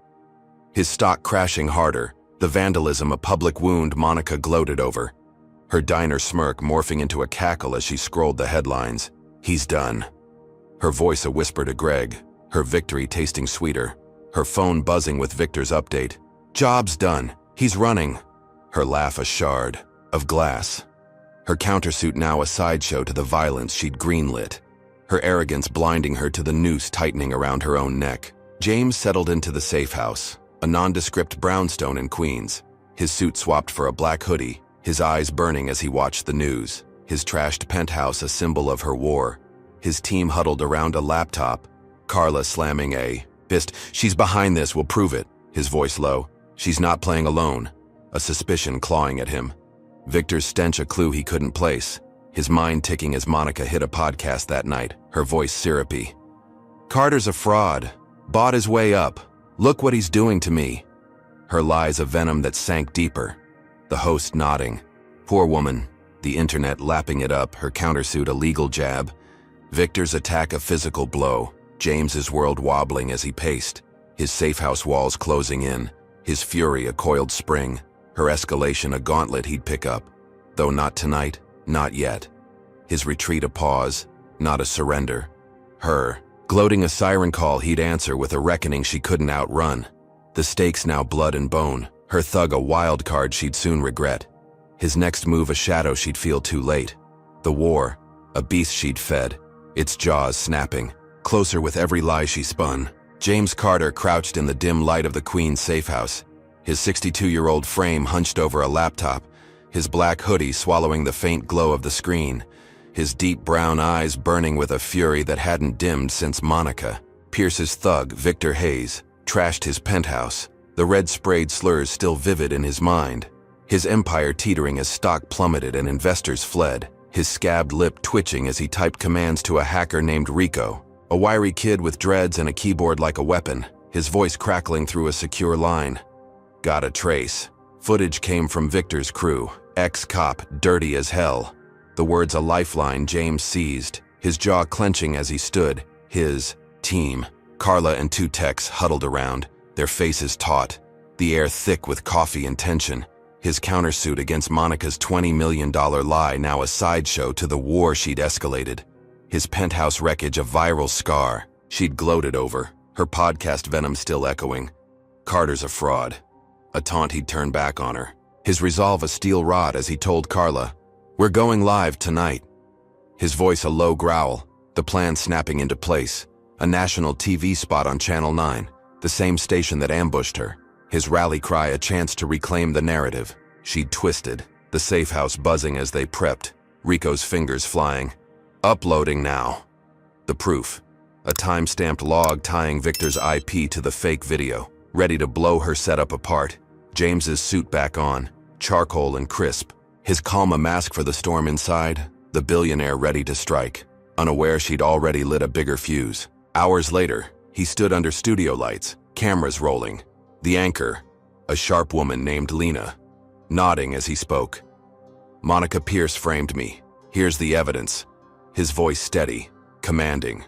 Speaker 1: His stock crashing harder, the vandalism a public wound Monica gloated over. Her diner smirk morphing into a cackle as she scrolled the headlines. He's done. Her voice a whisper to Greg, her victory tasting sweeter. Her phone buzzing with Victor's update. Job's done. He's running. Her laugh a shard of glass. Her countersuit now a sideshow to the violence she'd greenlit. Her arrogance blinding her to the noose tightening around her own neck. James settled into the safe house, a nondescript brownstone in Queens. His suit swapped for a black hoodie, his eyes burning as he watched the news. His trashed penthouse a symbol of her war. His team huddled around a laptop. Carla slamming a fist. She's behind this, we'll prove it. His voice low. She's not playing alone. A suspicion clawing at him. Victor's stench a clue he couldn't place. His mind ticking as Monica hit a podcast that night, her voice syrupy. Carter's a fraud. Bought his way up. Look what he's doing to me. Her lies a venom that sank deeper. The host nodding. Poor woman. The internet lapping it up, her countersuit a legal jab. Victor's attack a physical blow. James's world wobbling as he paced. His safe house walls closing in. His fury a coiled spring. Her escalation a gauntlet he'd pick up. Though not tonight, not yet. His retreat a pause, not a surrender. Her, gloating a siren call he'd answer with a reckoning she couldn't outrun. The stakes now blood and bone. Her thug a wild card she'd soon regret. His next move a shadow she'd feel too late. The war, a beast she'd fed, its jaws snapping, closer with every lie she spun. James Carter crouched in the dim light of the Queen's safe house, his 62-year-old frame hunched over a laptop, his black hoodie swallowing the faint glow of the screen, his deep brown eyes burning with a fury that hadn't dimmed since Monica. Pierce's thug, Victor Hayes, trashed his penthouse, the red-sprayed slurs still vivid in his mind. His empire teetering as stock plummeted and investors fled, his scabbed lip twitching as he typed commands to a hacker named Rico, a wiry kid with dreads and a keyboard like a weapon, his voice crackling through a secure line. Got a trace. Footage came from Victor's crew, ex-cop, dirty as hell. The words a lifeline James seized, his jaw clenching as he stood, his team. Carla and two techs huddled around, their faces taut, the air thick with coffee and tension. His countersuit against Monica's $20 million lie now a sideshow to the war she'd escalated. His penthouse wreckage a viral scar she'd gloated over, her podcast venom still echoing. Carter's a fraud. A taunt he'd turn back on her. His resolve a steel rod as he told Carla, "We're going live tonight." His voice a low growl, the plan snapping into place. A national TV spot on Channel 9, the same station that ambushed her. His rally cry a chance to reclaim the narrative. She'd twisted, the safe house buzzing as they prepped. Rico's fingers flying. Uploading now. The proof. A time-stamped log tying Victor's IP to the fake video, ready to blow her setup apart. James's suit back on, charcoal and crisp. His calm a mask for the storm inside, the billionaire ready to strike, unaware she'd already lit a bigger fuse. Hours later, he stood under studio lights, cameras rolling. The anchor, a sharp woman named Lena, nodding as he spoke. Monica Pierce framed me. Here's the evidence. His voice steady, commanding.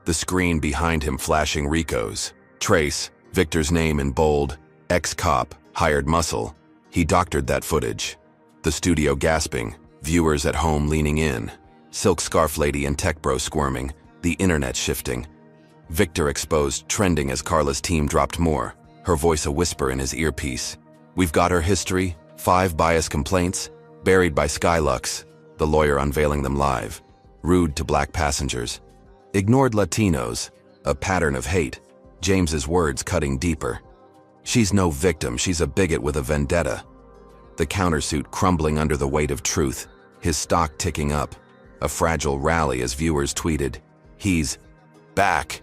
Speaker 1: The screen behind him flashing Rico's. Trace, Victor's name in bold, ex-cop, hired muscle. He doctored that footage. The studio gasping, viewers at home leaning in. Silk scarf lady and tech bro squirming, the internet shifting. Victor exposed, trending as Carla's team dropped more, her voice a whisper in his earpiece. We've got her history, 5 bias complaints, buried by Skylux, the lawyer unveiling them live. Rude to black passengers. Ignored Latinos, a pattern of hate. James's words cutting deeper. She's no victim, she's a bigot with a vendetta. The countersuit crumbling under the weight of truth, his stock ticking up. A fragile rally as viewers tweeted, "He's back."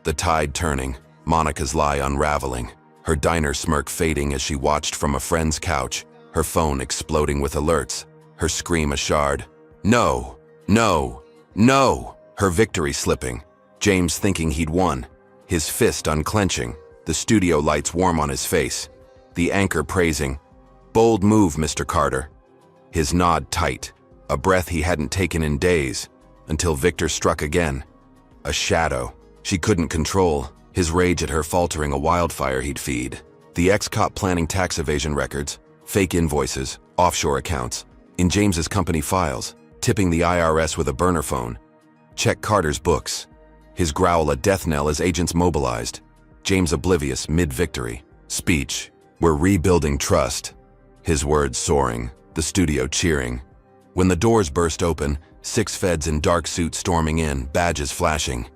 Speaker 1: The tide turning, Monica's lie unraveling, her diner smirk fading as she watched from a friend's couch, her phone exploding with alerts, her scream a shard. No, no, no! Her victory slipping, James thinking he'd won, his fist unclenching, the studio lights warm on his face, the anchor praising, "Bold move, Mr. Carter." His nod tight, a breath he hadn't taken in days, until Victor struck again. A shadow she couldn't control, his rage at her faltering a wildfire he'd feed. The ex-cop planning tax evasion records, fake invoices, offshore accounts, in James's company files, tipping the IRS with a burner phone. Check Carter's books. His growl a death knell as agents mobilized. James oblivious mid-victory. Speech. We're rebuilding trust. His words soaring, the studio cheering. When the doors burst open, 6 feds in dark suits storming in, badges flashing.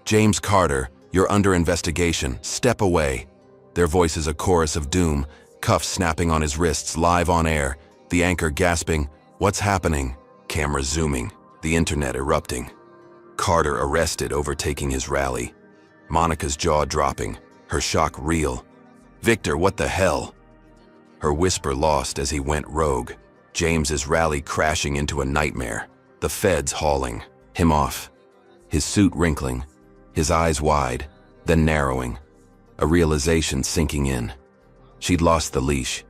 Speaker 1: James Carter, you're under investigation. Step away. Their voices a chorus of doom, cuffs snapping on his wrists live on air, the anchor gasping, "What's happening?" Camera zooming, the internet erupting. Carter arrested, overtaking his rally. Monica's jaw dropping, her shock real. "Victor, what the hell?" Her whisper lost as he went rogue. James's rally crashing into a nightmare. The feds hauling him off. His suit wrinkling, his eyes wide, then narrowing. A realization sinking in. She'd lost the leash.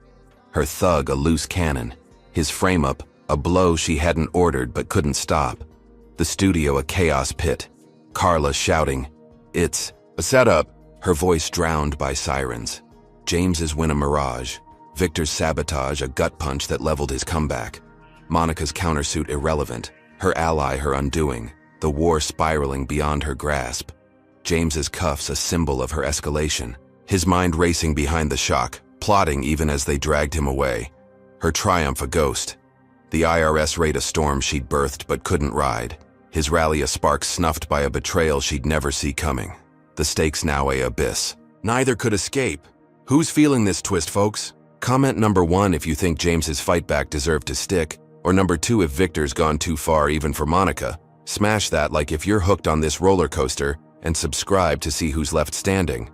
Speaker 1: Her thug a loose cannon. His frame-up, a blow she hadn't ordered but couldn't stop. The studio a chaos pit. Carla shouting, "It's a setup," her voice drowned by sirens. James's win a mirage. Victor's sabotage a gut punch that leveled his comeback. Monica's countersuit irrelevant. Her ally her undoing. The war spiraling beyond her grasp. James's cuffs a symbol of her escalation. His mind racing behind the shock, plotting even as they dragged him away. Her triumph a ghost. The IRS raid a storm she'd birthed but couldn't ride. His rally a spark snuffed by a betrayal she'd never see coming. The stakes now a abyss. Neither could escape. Who's feeling this twist, folks? Comment number 1 if you think James's fight back deserved to stick, or number 2 if Victor's gone too far even for Monica. Smash that like if you're hooked on this roller coaster, and subscribe to see who's left standing.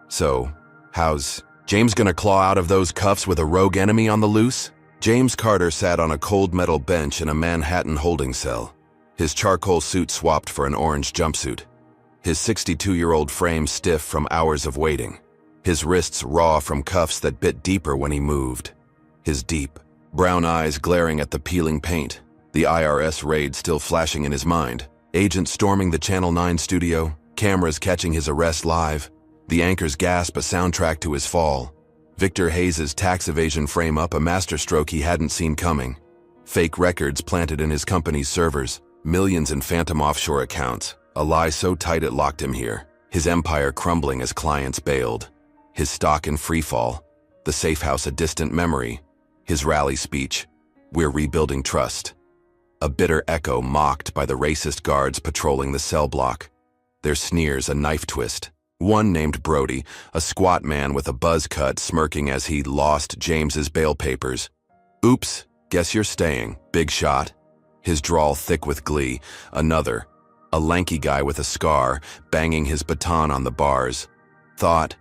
Speaker 1: So, how's James gonna claw out of those cuffs with a rogue enemy on the loose? James Carter sat on a cold metal bench in a Manhattan holding cell. His charcoal suit swapped for an orange jumpsuit. His 62-year-old frame stiff from hours of waiting. His wrists raw from cuffs that bit deeper when he moved. His deep, brown eyes glaring at the peeling paint. The IRS raid still flashing in his mind. Agents storming the Channel 9 studio. Cameras catching his arrest live. The anchor's gasp a soundtrack to his fall. Victor Hayes's tax evasion frame-up a masterstroke he hadn't seen coming. Fake records planted in his company's servers. Millions in phantom offshore accounts. A lie so tight it locked him here. His empire crumbling as clients bailed. His stock in freefall. The safe house a distant memory. His rally speech. We're rebuilding trust. A bitter echo mocked by the racist guards patrolling the cell block. Their sneers a knife twist. One named Brody, a squat man with a buzz cut smirking as he lost James's bail papers. "Oops, guess you're staying, big shot." his drawl thick with glee. Another, a lanky guy with a scar, banging his baton on the bars. Thought,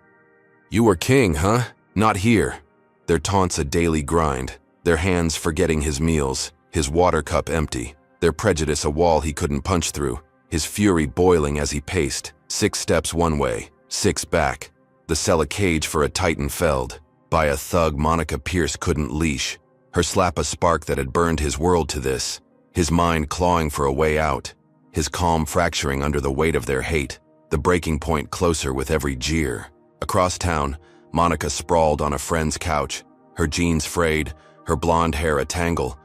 Speaker 1: "You were king, huh? Not here." Their taunts a daily grind, their hands forgetting his meals, his water cup empty, their prejudice a wall he couldn't punch through, his fury boiling as he paced, 6 steps one way, 6 back. The cell a cage for a titan felled, by a thug Monica Pierce couldn't leash, her slap a spark that had burned his world to this, his mind clawing for a way out, his calm fracturing under the weight of their hate, the breaking point closer with every jeer. Across town, Monica sprawled on a friend's couch, her jeans frayed, her blonde hair a tangle,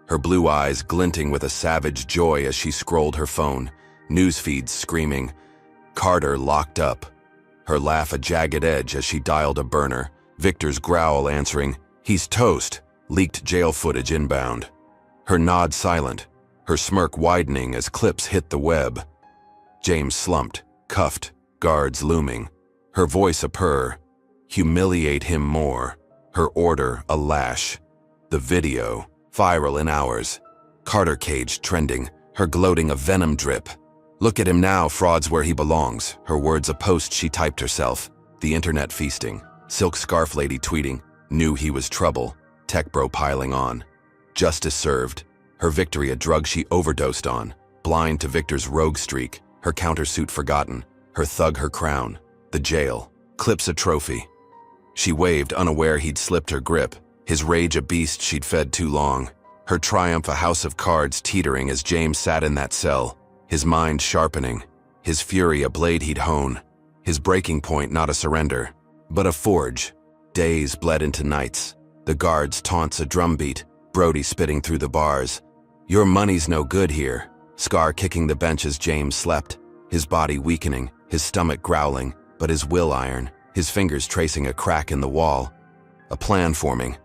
Speaker 1: her blue eyes glinting with a savage joy as she scrolled her phone, news feeds screaming, "Carter locked up." Her laugh a jagged edge as she dialed a burner, Victor's growl answering, "He's toast," leaked jail footage inbound. Her nod silent, her smirk widening as clips hit the web. James slumped, cuffed, guards looming. Her voice a purr. Humiliate him more. Her order a lash. The video, viral in hours. Carter cage trending, her gloating a venom drip. "Look at him now, fraud's where he belongs." Her words a post she typed herself. The internet feasting. Silk scarf lady tweeting, knew he was trouble. Tech bro piling on. Justice served. Her victory a drug she overdosed on. Blind to Victor's rogue streak. Her countersuit forgotten. Her thug her crown. The jail. Clips a trophy. She waved, unaware he'd slipped her grip. His rage a beast she'd fed too long. Her triumph a house of cards teetering as James sat in that cell. His mind sharpening. His fury a blade he'd hone. His breaking point not a surrender, but a forge. Days bled into nights. The guards' taunts a drumbeat. Brody spitting through the bars. "Your money's no good here." Scar kicking the bench as James slept. His body weakening, his stomach growling, but his will iron. His fingers tracing a crack in the wall. A plan forming.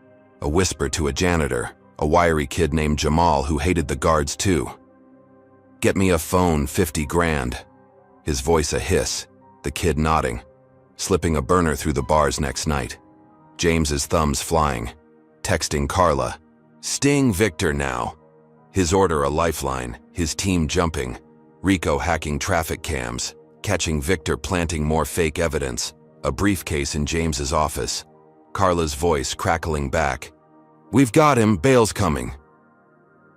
Speaker 1: A whisper to a janitor, a wiry kid named Jamal who hated the guards too. "Get me a phone, 50 grand. His voice a hiss, the kid nodding. Slipping a burner through the bars next night. James's thumbs flying. Texting Carla. "Sting Victor now." His order a lifeline, his team jumping. Rico hacking traffic cams, catching Victor planting more fake evidence. A briefcase in James's office. Carla's voice crackling back. "We've got him, bail's coming."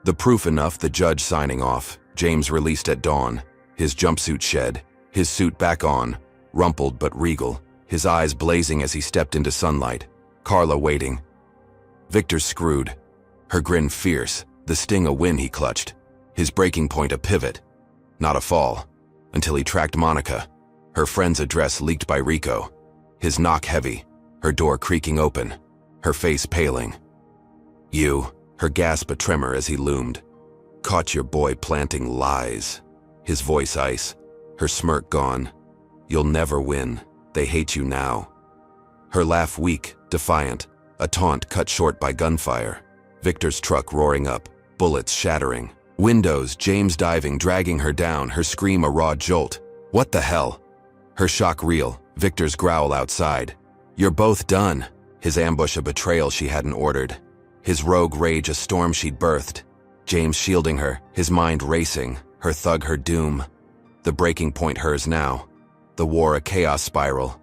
Speaker 1: The proof enough, the judge signing off. James released at dawn. His jumpsuit shed, his suit back on, rumpled but regal, his eyes blazing as he stepped into sunlight. Carla waiting. Victor screwed. Her grin fierce, the sting a win he clutched. His breaking point a pivot, not a fall, until he tracked Monica. Her friend's address leaked by Rico. His knock heavy, her door creaking open, her face paling. "You," her gasp a tremor as he loomed. "Caught your boy planting lies." His voice ice, her smirk gone. "You'll never win. They hate you now." Her laugh weak, defiant, a taunt cut short by gunfire. Victor's truck roaring up, bullets shattering. Windows, James diving, dragging her down, her scream a raw jolt. "What the hell?" Her shock real, Victor's growl outside. "You're both done." His ambush a betrayal she hadn't ordered. His rogue rage a storm she'd birthed. James shielding her, his mind racing, her thug her doom. The breaking point hers now. The war a chaos spiral.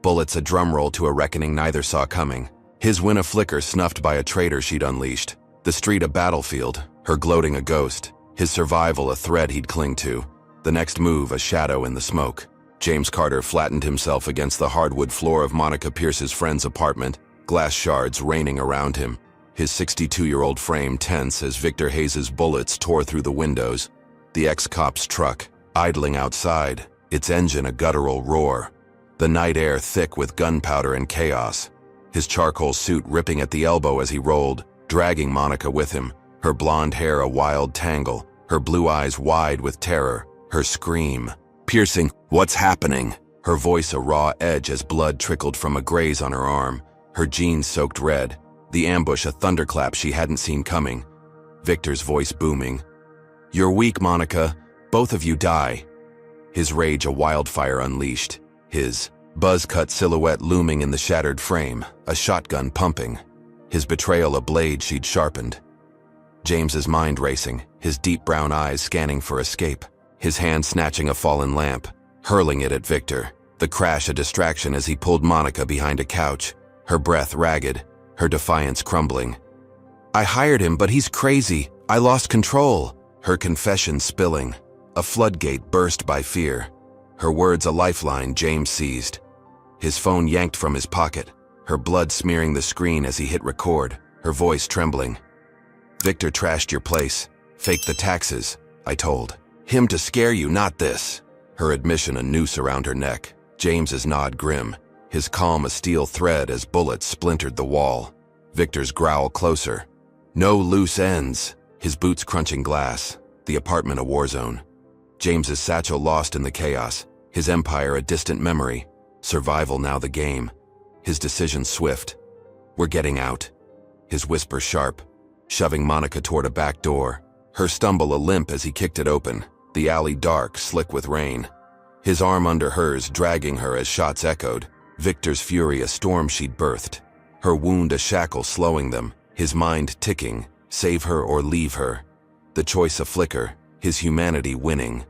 Speaker 1: Bullets a drumroll to a reckoning neither saw coming. His win a flicker snuffed by a traitor she'd unleashed. The street a battlefield, her gloating a ghost. His survival a thread he'd cling to. The next move a shadow in the smoke. James Carter flattened himself against the hardwood floor of Monica Pierce's friend's apartment, glass shards raining around him. His 62-year-old frame tense as Victor Hayes's bullets tore through the windows. The ex-cop's truck, idling outside, its engine a guttural roar. The night air thick with gunpowder and chaos. His charcoal suit ripping at the elbow as he rolled, dragging Monica with him, her blonde hair a wild tangle, her blue eyes wide with terror, her scream piercing, "What's happening?" Her voice a raw edge as blood trickled from a graze on her arm, her jeans soaked red. The ambush a thunderclap she hadn't seen coming. Victor's voice booming. "You're weak, Monica. Both of you die." His rage a wildfire unleashed. His buzz-cut silhouette looming in the shattered frame, a shotgun pumping. His betrayal a blade she'd sharpened. James's mind racing, his deep brown eyes scanning for escape, his hand snatching a fallen lamp, hurling it at Victor. The crash a distraction as he pulled Monica behind a couch, her breath ragged, her defiance crumbling. "I hired him, but he's crazy. I lost control." Her confession spilling, a floodgate burst by fear. Her words a lifeline James seized. His phone yanked from his pocket, her blood smearing the screen as he hit record, her voice trembling. "Victor trashed your place. Faked the taxes," I told. "Him to scare you, not this." Her admission a noose around her neck, James's nod grim, his calm a steel thread as bullets splintered the wall. Victor's growl closer. "No loose ends." His boots crunching glass, the apartment a war zone. James's satchel lost in the chaos, his empire a distant memory, survival now the game. His decision swift. "We're getting out." His whisper sharp, shoving Monica toward a back door, her stumble a limp as he kicked it open, the alley dark, slick with rain. His arm under hers, dragging her as shots echoed, Victor's fury a storm she'd birthed, her wound a shackle slowing them, his mind ticking, save her or leave her. The choice a flicker, his humanity winning.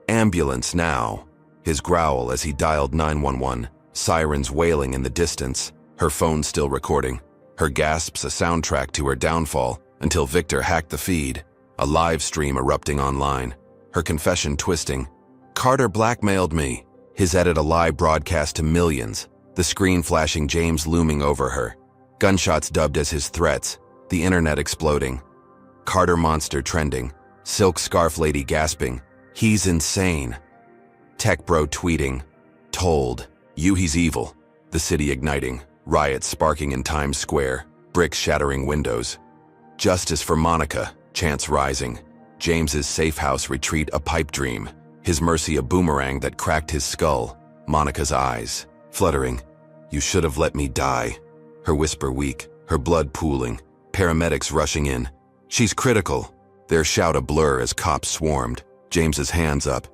Speaker 1: "Ambulance now." His growl as he dialed 911, sirens wailing in the distance, her phone still recording, her gasps a soundtrack to her downfall until Victor hacked the feed, a live stream erupting online, her confession twisting. "Carter blackmailed me." His edit a lie broadcast to millions, the screen flashing James looming over her, gunshots dubbed as his threats, the internet exploding. Carter monster trending, silk scarf lady gasping, "He's insane." Tech bro tweeting, "Told you he's evil." The city igniting, riots sparking in Times Square, bricks shattering windows. Justice for Monica, chants rising. James's safe house retreat a pipe dream, his mercy a boomerang that cracked his skull. Monica's eyes, fluttering, "You should have let me die." Her whisper weak, her blood pooling, paramedics rushing in. "She's critical." Their shout a blur as cops swarmed, James's hands up.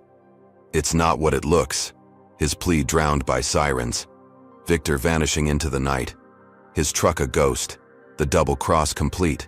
Speaker 1: "It's not what it looks." His plea drowned by sirens. Victor vanishing into the night. His truck a ghost, the double cross complete.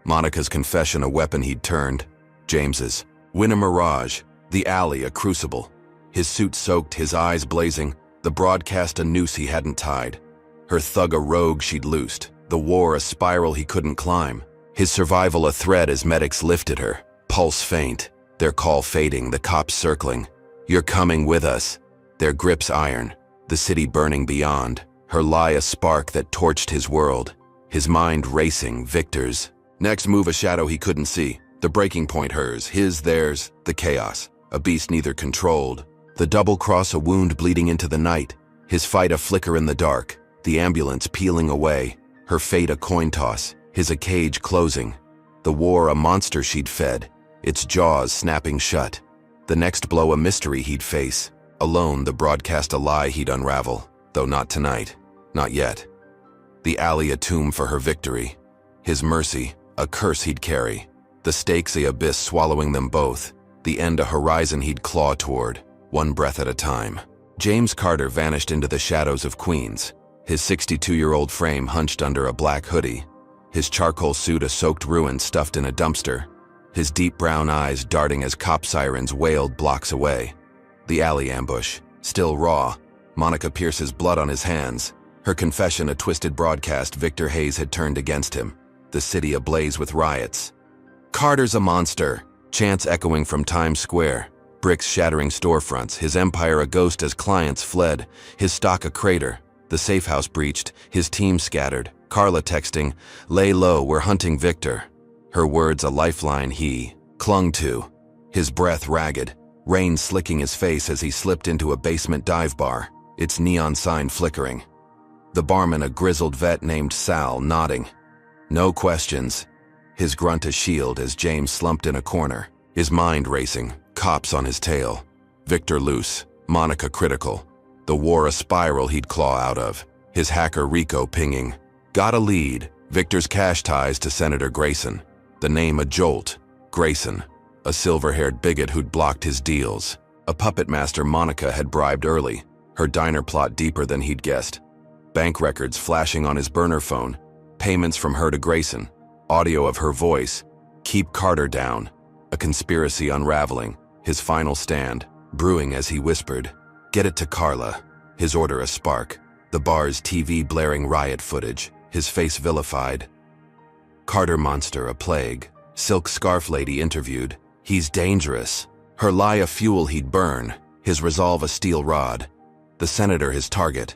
Speaker 1: Monica's confession a weapon he'd turned. James's, win a mirage, the alley a crucible. His suit soaked, his eyes blazing, the broadcast a noose he hadn't tied. Her thug a rogue she'd loosed, the war a spiral he couldn't climb. His survival a thread as medics lifted her, pulse faint, their call fading, the cops circling. "You're coming with us." Their grips iron, the city burning beyond, her lie a spark that torched his world. His mind racing, Victor's. Next move a shadow he couldn't see, the breaking point hers, his, theirs, the chaos. A beast neither controlled. The double cross a wound bleeding into the night, his fight a flicker in the dark, the ambulance peeling away, her fate a coin toss, his a cage closing. The war a monster she'd fed, its jaws snapping shut. The next blow a mystery he'd face, alone the broadcast a lie he'd unravel, though not tonight, not yet. The alley a tomb for her victory, his mercy a curse he'd carry, the stakes a abyss swallowing them both, the end a horizon he'd claw toward, one breath at a time. James Carter vanished into the shadows of Queens, his 62-year-old frame hunched under a black hoodie, his charcoal suit a soaked ruin stuffed in a dumpster, his deep brown eyes darting as cop sirens wailed blocks away. The alley ambush, still raw, Monica Pierce's blood on his hands, her confession a twisted broadcast Victor Hayes had turned against him, the city ablaze with riots. "Carter's a monster," chants echoing from Times Square, bricks shattering storefronts, his empire a ghost as clients fled, his stock a crater, the safe house breached, his team scattered, Carla texting, "Lay low, we're hunting Victor." Her words a lifeline he clung to, his breath ragged, rain slicking his face as he slipped into a basement dive bar, its neon sign flickering. The barman a grizzled vet named Sal nodding. No questions. His grunt a shield as James slumped in a corner, his mind racing, cops on his tail. Victor loose, Monica critical. The war a spiral he'd claw out of, his hacker Rico pinging. Got a lead, Victor's cash ties to Senator Grayson. The name a jolt, Grayson, a silver-haired bigot who'd blocked his deals. A puppet master Monica had bribed early, her diner plot deeper than he'd guessed. Bank records flashing on his burner phone, payments from her to Grayson, audio of her voice, Keep Carter down. A conspiracy unraveling. His final stand, brewing as he whispered, "Get it to Carla." His order a spark. The bar's TV blaring riot footage. His face vilified. Carter monster a plague. Silk scarf lady interviewed. He's dangerous. Her lie a fuel he'd burn. His resolve a steel rod. The senator his target.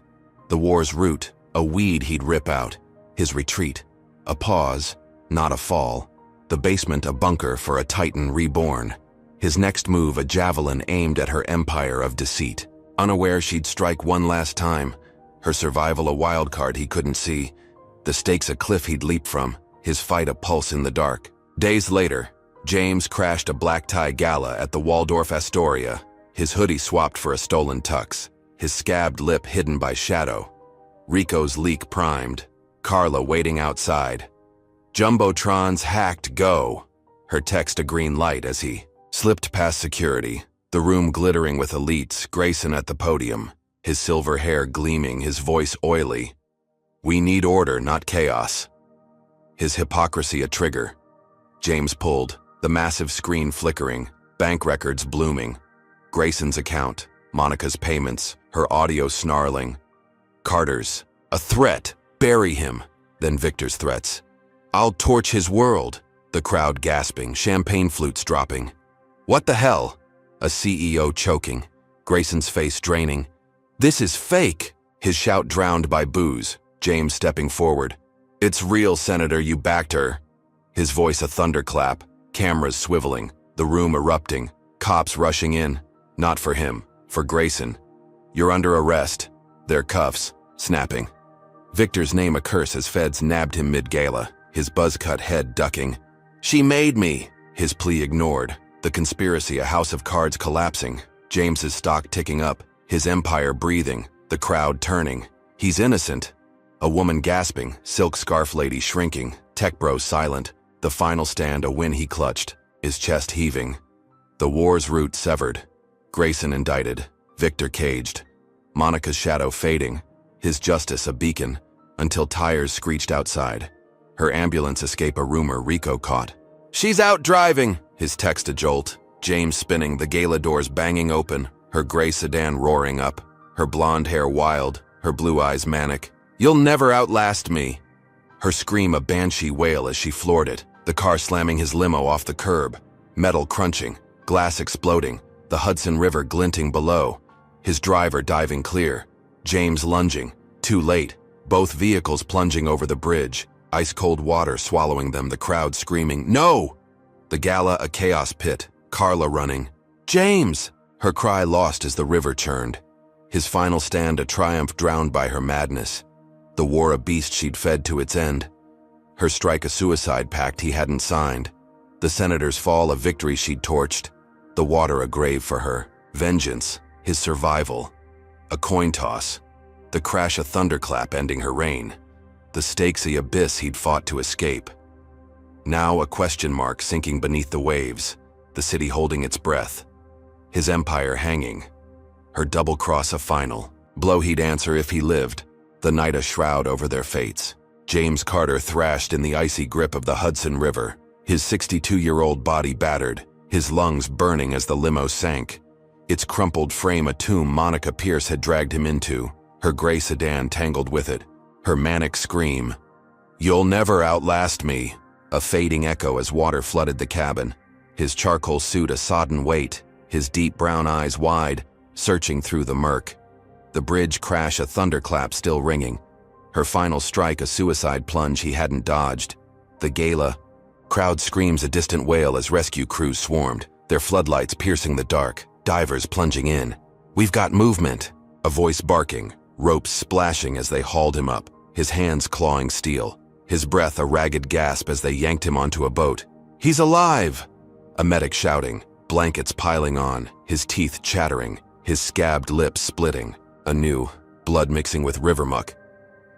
Speaker 1: The war's root, a weed he'd rip out. His retreat, a pause, not a fall. The basement a bunker for a titan reborn. His next move a javelin aimed at her empire of deceit. Unaware she'd strike one last time. Her survival a wild card he couldn't see. The stakes a cliff he'd leap from. His fight a pulse in the dark. Days later, James crashed a black-tie gala at the Waldorf Astoria. His hoodie swapped for a stolen tux. His scabbed lip hidden by shadow. Rico's leak primed. Carla waiting outside. Jumbotron's hacked go. Her text a green light as he slipped past security. The room glittering with elites, Grayson at the podium. His silver hair gleaming, his voice oily. "We need order, not chaos." His hypocrisy a trigger. James pulled, the massive screen flickering, bank records blooming. Grayson's account, Monica's payments, her audio snarling. Carter's, a threat, bury him. Then Victor's threats. "I'll torch his world." The crowd gasping, champagne flutes dropping. "What the hell?" A CEO choking, Grayson's face draining. "This is fake." His shout drowned by booze, James stepping forward. "It's real, Senator, you backed her." His voice a thunderclap, cameras swiveling, the room erupting, cops rushing in. Not for him, for Grayson. "You're under arrest." Their cuffs, snapping. Victor's name a curse as feds nabbed him mid-gala, his buzz-cut head ducking. "She made me." His plea ignored. The conspiracy a house of cards collapsing. James's stock ticking up, his empire breathing, the crowd turning. He's innocent. A woman gasping, silk scarf lady shrinking, tech bro silent. The final stand a win he clutched, his chest heaving. The war's root severed. Grayson indicted, Victor caged. Monica's shadow fading, his justice a beacon, until tires screeched outside. Her ambulance escape a rumor Rico caught. "She's out driving!" His text a jolt. James spinning, the gala doors banging open, her gray sedan roaring up, her blonde hair wild, her blue eyes manic. "You'll never outlast me." Her scream a banshee wail as she floored it, the car slamming his limo off the curb, metal crunching, glass exploding, the Hudson River glinting below, his driver diving clear, James lunging, too late, both vehicles plunging over the bridge, ice-cold water swallowing them, the crowd screaming, "No!" The gala a chaos pit, Carla running. "James!" Her cry lost as the river churned. His final stand a triumph drowned by her madness. The war a beast she'd fed to its end. Her strike a suicide pact he hadn't signed. The senator's fall a victory she'd torched. The water a grave for her. Vengeance, his survival. A coin toss. The crash a thunderclap ending her reign. The stakes the abyss he'd fought to escape. Now a question mark sinking beneath the waves, the city holding its breath. His empire hanging. Her double cross a final. Blow he'd answer if he lived. The night a shroud over their fates. James Carter thrashed in the icy grip of the Hudson River, his 62-year-old body battered, his lungs burning as the limo sank. Its crumpled frame a tomb Monica Pierce had dragged him into, her gray sedan tangled with it. Her manic scream, "You'll never outlast me," a fading echo as water flooded the cabin. His charcoal suit a sodden weight, his deep brown eyes wide, searching through the murk. The bridge crash a thunderclap still ringing. Her final strike a suicide plunge he hadn't dodged. The gala, crowd screams a distant wail as rescue crews swarmed, their floodlights piercing the dark, divers plunging in. "We've got movement," a voice barking, ropes splashing as they hauled him up, his hands clawing steel, his breath a ragged gasp as they yanked him onto a boat. "He's alive!" A medic shouting, blankets piling on, his teeth chattering, his scabbed lips splitting, anew, blood mixing with river muck.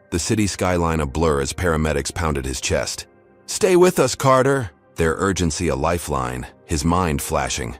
Speaker 1: The city skyline a blur as paramedics pounded his chest. "Stay with us, Carter!" Their urgency a lifeline, his mind flashing.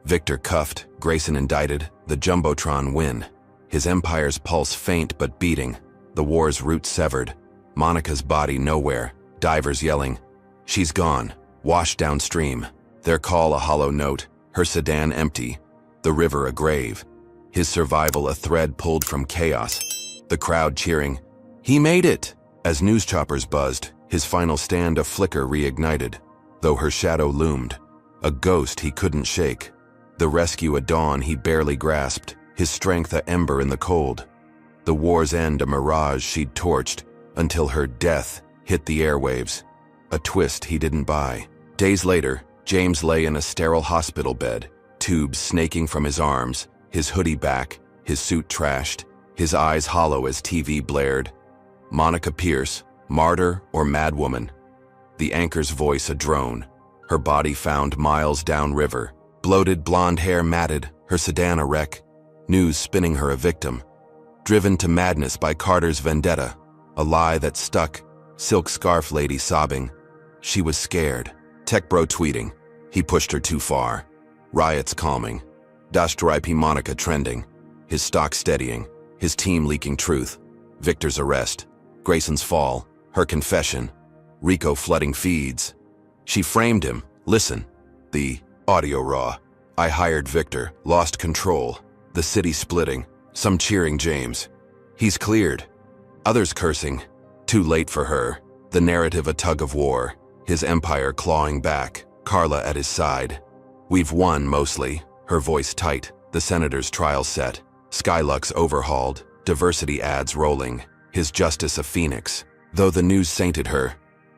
Speaker 1: Victor cuffed, Grayson indicted, the Jumbotron win. His empire's pulse faint but beating, the war's roots severed. Monica's body nowhere, divers yelling, "She's gone." washed downstream, their call a hollow note, her sedan empty, the river a grave, his survival a thread pulled from chaos, the crowd cheering, "He made it!" As news choppers buzzed, his final stand a flicker reignited, though her shadow loomed, a ghost he couldn't shake. The rescue a dawn he barely grasped, his strength a ember in the cold. The war's end a mirage she'd torched, until her death hit the airwaves, a twist he didn't buy. Days later, James lay in a sterile hospital bed, tubes snaking from his arms, his hoodie back, his suit trashed, his eyes hollow as TV blared. Monica Pierce, martyr or madwoman? The anchor's voice a drone, her body found miles downriver, bloated blonde hair matted, her sedan a wreck, news spinning her a victim. Driven to madness by Carter's vendetta, a lie that stuck, silk scarf lady sobbing. She was scared. Tech bro tweeting, he pushed her too far. Riots calming. Dostoyevsky Monica trending. His stock steadying. His team leaking truth. Victor's arrest. Grayson's fall. Her confession. Rico flooding feeds. She framed him. Listen. The audio raw. I hired Victor. Lost control. The city splitting. Some cheering James. He's cleared. Others cursing. Too late for her. The narrative a tug of war. His empire clawing back. Carla at his side. We've won, mostly. Her voice tight. The senator's trial set. Skylux overhauled. Diversity ads rolling. His justice a phoenix. Though the news sainted her.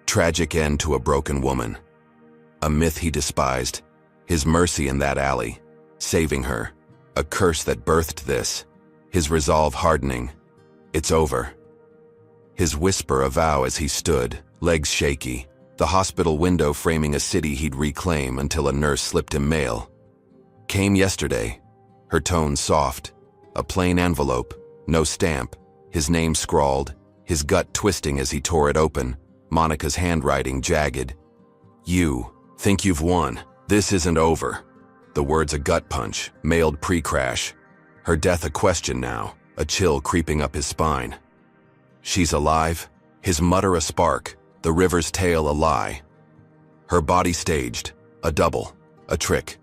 Speaker 1: Tragic end to a broken woman. A myth he despised. His mercy in that alley. Saving her. A curse that birthed this. His resolve hardening. It's over. His whisper a vow as he stood, legs shaky. The hospital window framing a city he'd reclaim until a nurse slipped him mail. Came yesterday. Her tone soft. A plain envelope, no stamp. His name scrawled, his gut twisting as he tore it open. Monica's handwriting jagged. You think you've won. This isn't over. The words a gut punch, mailed pre-crash. Her death a question now, a chill creeping up his spine. She's alive? His mutter a spark, the river's tale a lie. Her body staged, a double, a trick.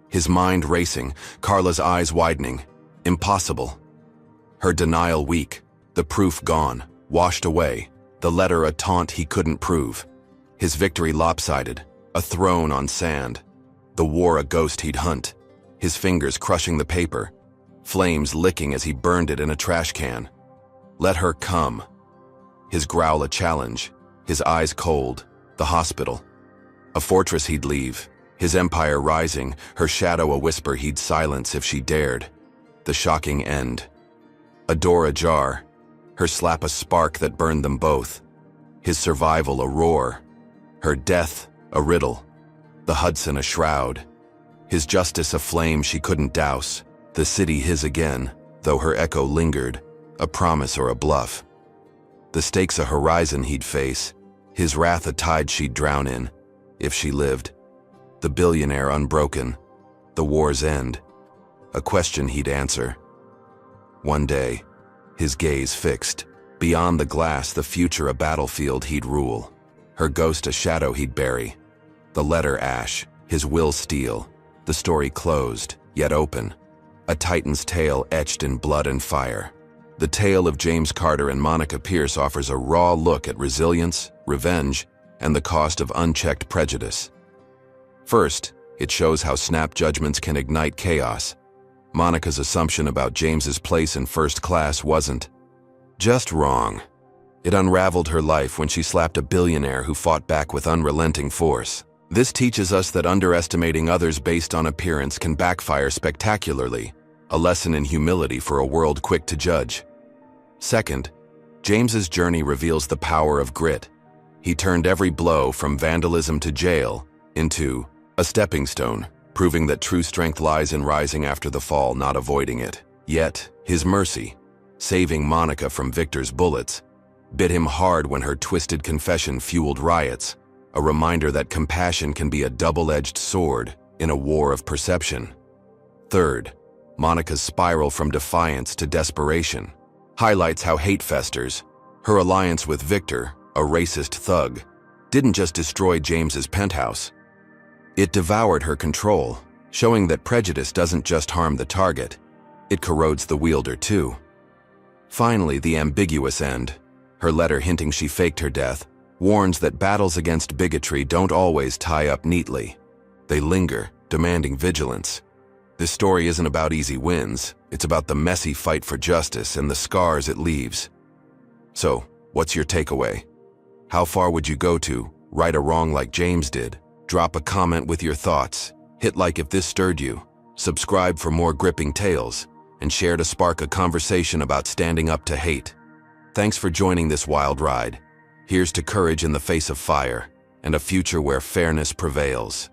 Speaker 1: His mind racing, Carla's eyes widening. Impossible. Her denial weak, the proof gone, washed away. The letter a taunt he couldn't prove. His victory lopsided, a throne on sand. The war a ghost he'd hunt, his fingers crushing the paper, flames licking as he burned it in a trash can. Let her come. His growl a challenge, his eyes cold, the hospital. A fortress he'd leave, his empire rising, her shadow a whisper he'd silence if she dared. The shocking end. A door ajar, her slap a spark that burned them both. His survival a roar, her death a riddle. The Hudson a shroud, his justice a flame she couldn't douse. The city his again, though her echo lingered, a promise or a bluff. The stakes a horizon he'd face, his wrath a tide she'd drown in, if she lived. The billionaire unbroken, the war's end, a question he'd answer. One day, his gaze fixed, beyond the glass the future a battlefield he'd rule. Her ghost a shadow he'd bury. The letter ash, his will steel, the story closed, yet open. A titan's tale etched in blood and fire. The tale of James Carter and Monica Pierce offers a raw look at resilience, revenge, and the cost of unchecked prejudice. First, it shows how snap judgments can ignite chaos. Monica's assumption about James's place in first class wasn't just wrong. It unraveled her life when she slapped a billionaire who fought back with unrelenting force. This teaches us that underestimating others based on appearance can backfire spectacularly, a lesson in humility for a world quick to judge. Second, James's journey reveals the power of grit. He turned every blow, from vandalism to jail, into a stepping stone, proving that true strength lies in rising after the fall, not avoiding it. Yet, his mercy, saving Monica from Victor's bullets, bit him hard when her twisted confession fueled riots, a reminder that compassion can be a double-edged sword in a war of perception. Third, Monica's spiral from defiance to desperation highlights how hate festers. Her alliance with Victor, a racist thug, didn't just destroy James's penthouse, It devoured her control, showing that prejudice doesn't just harm the target, it corrodes the wielder too. Finally, the ambiguous end. Her letter hinting she faked her death warns that battles against bigotry don't always tie up neatly. They linger, demanding vigilance. This story isn't about easy wins, it's about the messy fight for justice and the scars it leaves. So, what's your takeaway? How far would you go to right a wrong like James did? Drop a comment with your thoughts, hit like if this stirred you, subscribe for more gripping tales, and share to spark a conversation about standing up to hate. Thanks for joining this wild ride. Here's to courage in the face of fire, and a future where fairness prevails.